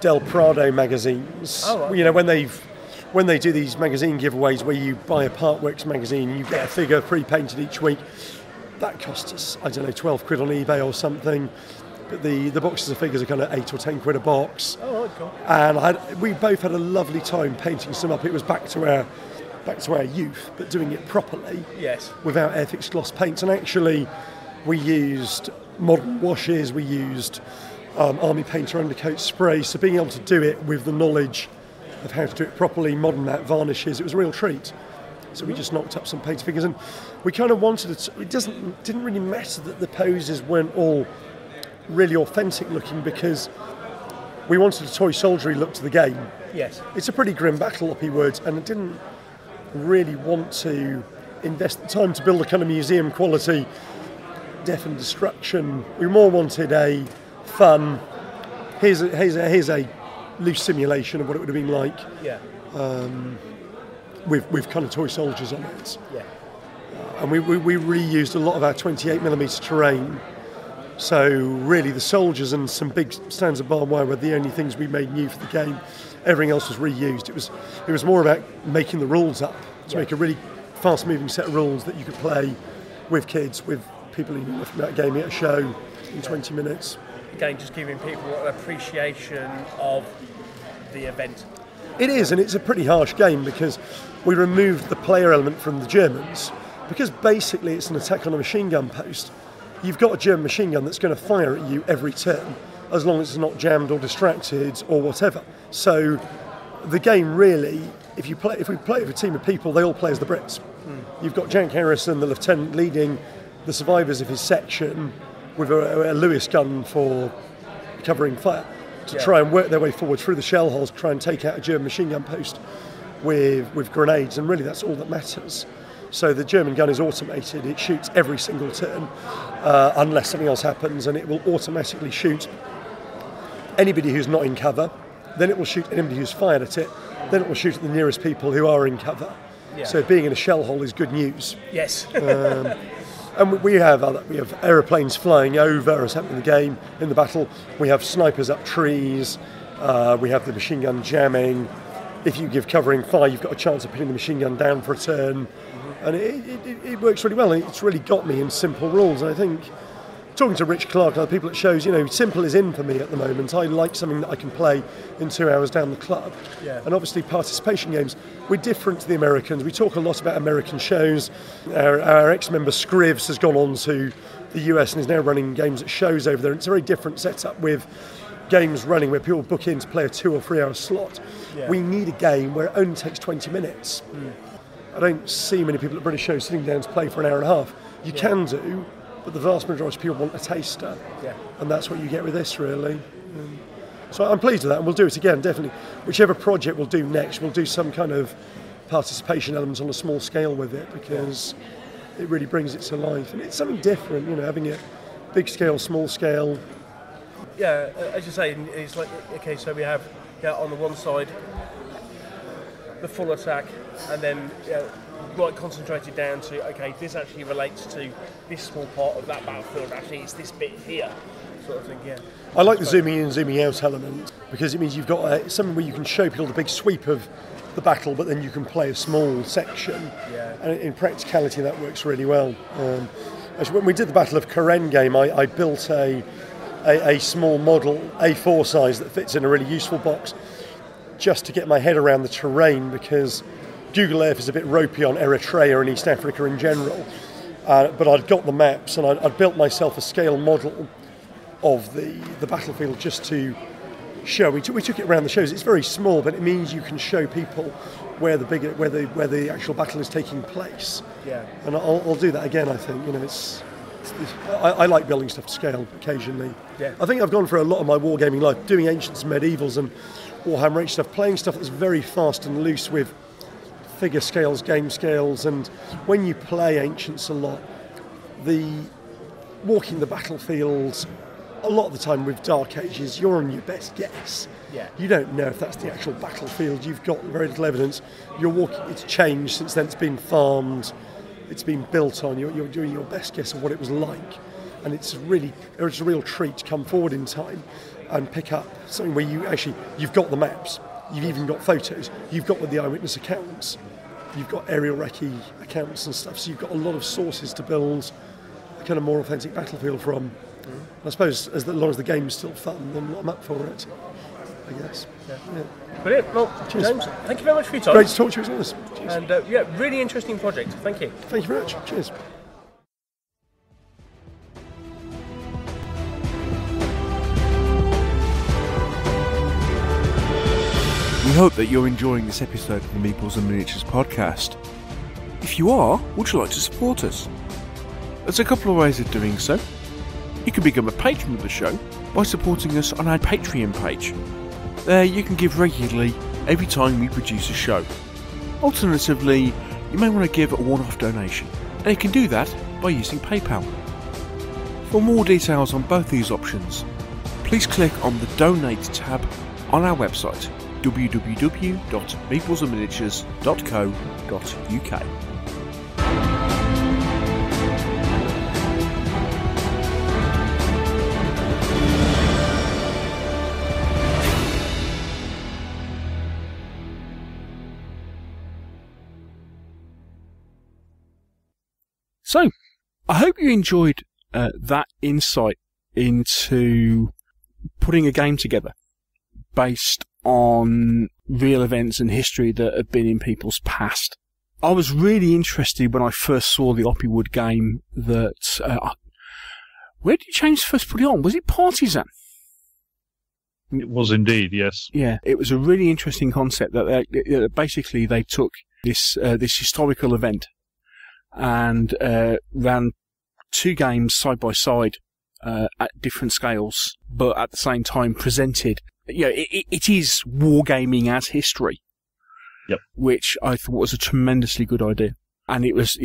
Del Prado magazines. Oh, right. You know, when they do these magazine giveaways where you buy a Partworks magazine and you get a figure pre-painted each week, that costs us, I don't know, 12 quid on eBay or something. But the boxes of figures are kind of 8 or 10 quid a box. Oh, right, cool. And we both had a lovely time painting some up. It was back to our youth, but doing it properly. Yes. Without Airfix gloss paints. And actually, we used modern washes, we used Army Painter undercoat spray, so being able to do it with the knowledge of how to do it properly, modern matte varnishes, it was a real treat. So we just knocked up some paint figures, and we kind of wanted it. It didn't really matter that the poses weren't all really authentic looking, because we wanted a toy soldiery look to the game. Yes. It's a pretty grim battle, Oppy Wood, and I didn't really want to invest the time to build a kind of museum quality death and destruction. We more wanted a fun, here's a loose simulation of what it would have been like. Yeah. With kind of toy soldiers on it. Yeah. And we reused a lot of our 28mm terrain. So really the soldiers and some big stands of barbed wire were the only things we made new for the game. Everything else was reused. It was more about making the rules up to make a really fast moving set of rules that you could play with kids, with people who looking at a game at a show in 20 minutes. Again, just giving people an appreciation of the event. It is, and it's a pretty harsh game because we removed the player element from the Germans, because basically it's an attack on a machine gun post. You've got a German machine gun that's going to fire at you every turn, as long as it's not jammed or distracted or whatever. So the game really, if we play with a team of people, they all play as the Brits. You've got Jack Harrison, the lieutenant, leading the survivors of his section with a Lewis gun for covering fire to try and work their way forward through the shell holes, try and take out a German machine gun post with grenades, and really that's all that matters. So the German gun is automated, it shoots every single turn unless something else happens, and it will automatically shoot anybody who's not in cover, then it will shoot anybody who's fired at it, then it will shoot at the nearest people who are in cover. Yeah. So being in a shell hole is good news. Yes. And we have aeroplanes flying over, as happened in the game, in the battle. We have snipers up trees. We have the machine gun jamming. If you give covering fire, you've got a chance of putting the machine gun down for a turn. And it works really well. And it's really got me in simple rules. And I think, talking to Rich Clark and other people at shows, simple is in for me at the moment. I like something that I can play in 2 hours down the club. Yeah. And obviously participation games, we're different to the Americans. We talk a lot about American shows. Our ex-member Scrivs has gone on to the US and is now running games at shows over there. And it's a very different setup with games running where people book in to play a 2 or 3 hour slot. Yeah. We need a game where it only takes 20 minutes. I don't see many people at British shows sitting down to play for an hour and a half. You can do, but the vast majority of people want a taster. Yeah. And that's what you get with this, really. So I'm pleased with that, and we'll do it again, definitely. Whichever project we'll do next, we'll do some kind of participation elements on a small scale with it, because it really brings it to life. And it's something different, having it big scale, small scale. Yeah, as you say, it's like, okay, so we have on the one side the full attack, and then right concentrated down to, okay, this actually relates to this small part of that battlefield, actually it's this bit here, sort of thing, yeah. I like the zooming in, zooming out element, because it means you've got something where you can show people the big sweep of the battle, but then you can play a small section, and in practicality that works really well. Actually, when we did the Battle of Karen game, I built a small model, A4 size, that fits in a really useful box, just to get my head around the terrain, because Google Earth is a bit ropey on Eritrea and East Africa in general. But I'd got the maps, and I'd built myself a scale model of the battlefield just to show. We took it around the shows. It's very small, but it means you can show people where the actual battle is taking place. Yeah. And I'll do that again. I think I like building stuff to scale occasionally. Yeah. I think I've gone for a lot of my wargaming life doing ancients and medievals and Warhammer Age stuff, playing stuff that's very fast and loose with figure scales, game scales, and when you play ancients a lot, walking the battlefields, a lot of the time with Dark Ages, you're on your best guess. Yeah. You don't know if that's the actual battlefield. You've got very little evidence. You're walking. It's changed since then. It's been farmed. It's been built on. You're doing your best guess of what it was like. and it's a real treat to come forward in time and pick up something where you've got the maps, you've even got photos, you've got the eyewitness accounts, you've got aerial recce accounts and stuff, so you've got a lot of sources to build a kind of more authentic battlefield from. I suppose as long as the game's still fun, then I'm up for it, I guess. Yeah. Brilliant. Well, Cheers. James, thank you very much for your time. Great to talk to you as always. Cheers. And really interesting project. Thank you. Thank you very much. Cheers. We hope that you're enjoying this episode of the Meeples and Miniatures podcast. If you are, would you like to support us? There's a couple of ways of doing so. You can become a patron of the show by supporting us on our Patreon page. There you can give regularly every time we produce a show. Alternatively, you may want to give a one-off donation, and you can do that by using PayPal. For more details on both these options, please click on the Donate tab on our website www.meeplesandminiatures.co.uk. So, I hope you enjoyed that insight into putting a game together based on real events and history that have been in people's past. I was really interested when I first saw the Oppy Wood game that... where did James first put it on? Was it Partisan? It was indeed, yes. Yeah, it was a really interesting concept that basically they took this historical event and ran two games side by side at different scales, but at the same time presented. It is wargaming as history. Yep. Which I thought was a tremendously good idea, and it was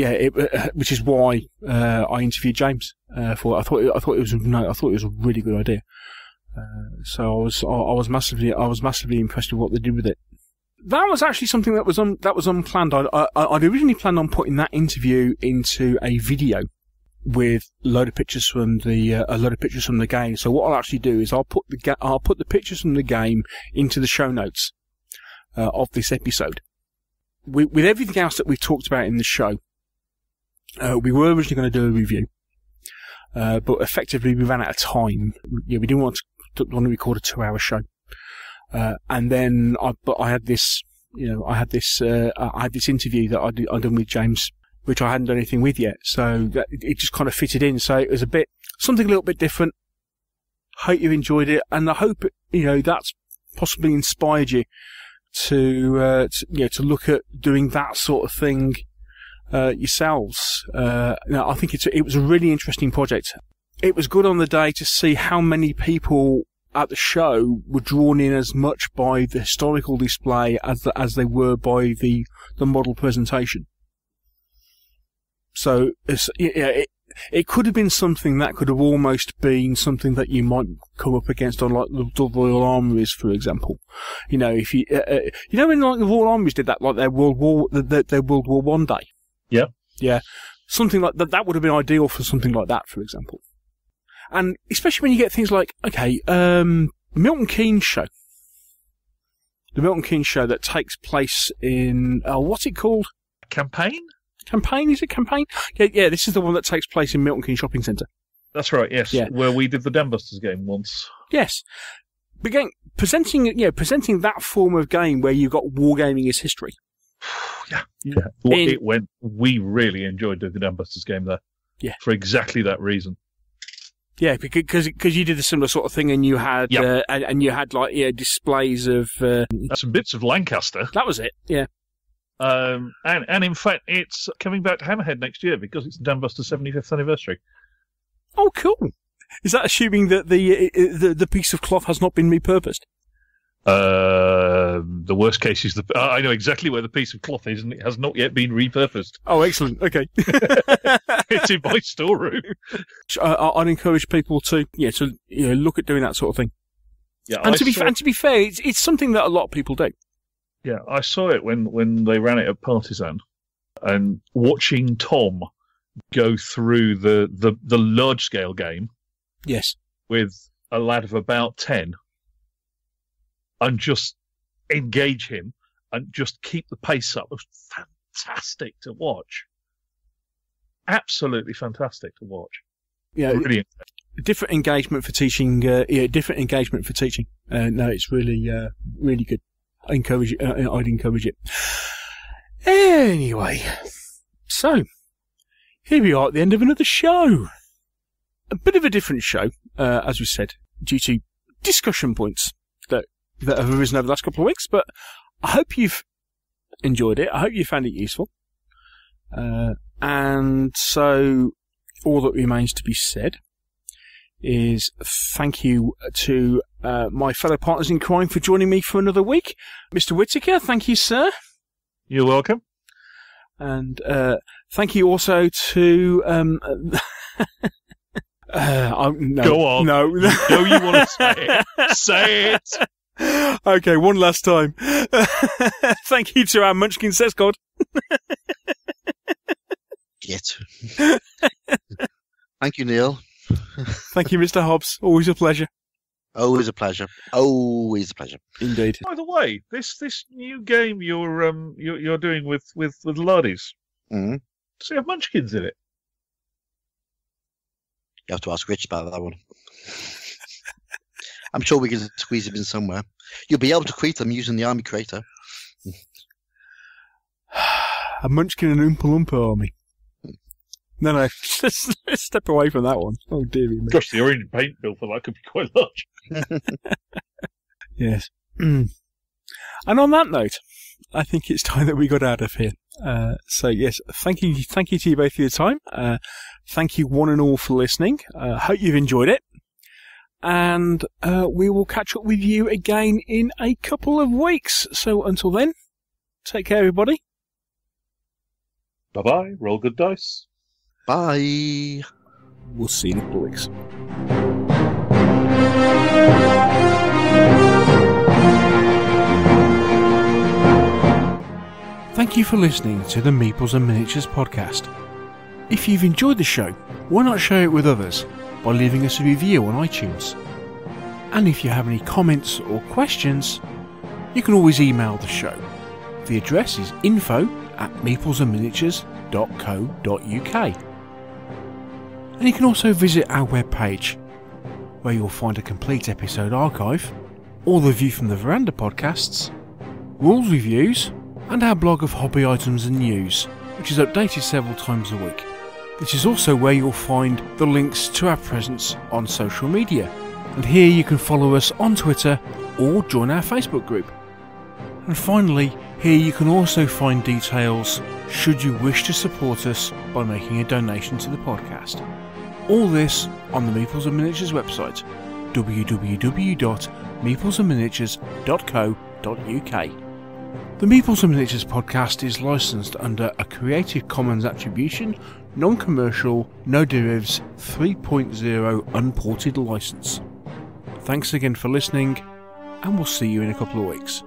which is why I interviewed James for it. I thought it was a really good idea. So I was massively impressed with what they did with it. That was actually something that was unplanned. I'd originally planned on putting that interview into a video with a load of pictures from the game. So what I'll actually do is I'll put the pictures from the game into the show notes of this episode. With everything else that we've talked about in the show, we were originally going to do a review, but effectively we ran out of time. We didn't want to record a 2-hour show. And then I had this interview that I'd done with James, which I hadn't done anything with yet. So it just kind of fitted in. So it was something a little bit different. Hope you enjoyed it, and I hope that's possibly inspired you to look at doing that sort of thing yourselves. I think it was a really interesting project. It was good on the day to see how many people at the show were drawn in as much by the historical display as they were by the model presentation. So it could have been something that could have almost been something that you might come up against on like the Royal Armouries, for example. If you when like the Royal Armouries did that, like their World War One day. Yeah. Yeah. Something like that would have been ideal for something like that, for example. And especially when you get things like, Milton Keynes show. The Milton Keynes show that takes place in, what's it called? Campaign? Campaign? Is it Campaign? Yeah, this is the one that takes place in Milton Keynes Shopping Centre. That's right, yes. Yeah. Where we did the Dambusters game once. Yes. But again, presenting that form of game where you've got wargaming as history. Yeah. We really enjoyed doing the Dambusters game there. Yeah. For exactly that reason. Yeah, because you did a similar sort of thing, and you had and you had displays of some bits of Lancaster. That was it. Yeah. And in fact, it's coming back to Hammerhead next year because it's Dambusters' 75th anniversary. Oh, cool! Is that assuming that the piece of cloth has not been repurposed? The worst case is I know exactly where the piece of cloth is, and it has not yet been repurposed. Oh, excellent. Okay. It's in my storeroom. I'd encourage people to look at doing that sort of thing. Yeah, and to be fair, it's something that a lot of people do. Yeah, I saw it when they ran it at Partisan, and watching Tom go through the large scale game. Yes. With a lad of about 10 and just engage him and just keep the pace up. It was fantastic to watch. Absolutely fantastic to watch. Yeah. Really. Different engagement for teaching. Different engagement for teaching. No, it's really, really good. I'd encourage it. Anyway, so here we are at the end of another show. A bit of a different show, as we said, due to discussion points that have arisen over the last couple of weeks. But I hope you've enjoyed it. I hope you found it useful. And so all that remains to be said is thank you to my fellow partners in crime for joining me for another week. Mr. Whittaker, thank you, sir. You're welcome. And thank you also to... no. Go on. No. You know you want to say it. Say it. Okay, one last time. Thank you to our Munchkin Says God. Get. Thank you, Neil. Thank you, Mr. Hobbs. Always a pleasure. Always a pleasure. Always a pleasure. Indeed. By the way, this new game you're doing with laddies, does it have Munchkins in it? You have to ask Rich about that one. I'm sure we can squeeze them in somewhere. You'll be able to create them using the army creator. A Munchkin and Oompa Loompa army. No, let's step away from that one. Oh, dear me. Gosh, the orange paint bill for that could be quite large. Yes. And on that note, I think it's time that we got out of here. So yes, thank you to you both for your time. Thank you one and all for listening. Hope you've enjoyed it. And we will catch up with you again in a couple of weeks. So until then, take care, everybody. Bye-bye. Roll good dice. Bye. We'll see you in a couple of weeks. Thank you for listening to the Meeples and Miniatures podcast. If you've enjoyed the show, why not share it with others by leaving us a review on iTunes? And if you have any comments or questions, you can always email the show. The address is info@meeplesandminiatures.co.uk. And you can also visit our webpage, where you'll find a complete episode archive, all the View from the Veranda podcasts, rules reviews, and our blog of hobby items and news, which is updated several times a week. This is also where you'll find the links to our presence on social media. And here you can follow us on Twitter or join our Facebook group. And finally, here you can also find details should you wish to support us by making a donation to the podcast. All this on the Meeples and Miniatures website, www.meeplesandminiatures.co.uk. The Meeples and Miniatures podcast is licensed under a Creative Commons Attribution, Non-Commercial, No Derivatives 3.0 Unported license. Thanks again for listening, and we'll see you in a couple of weeks.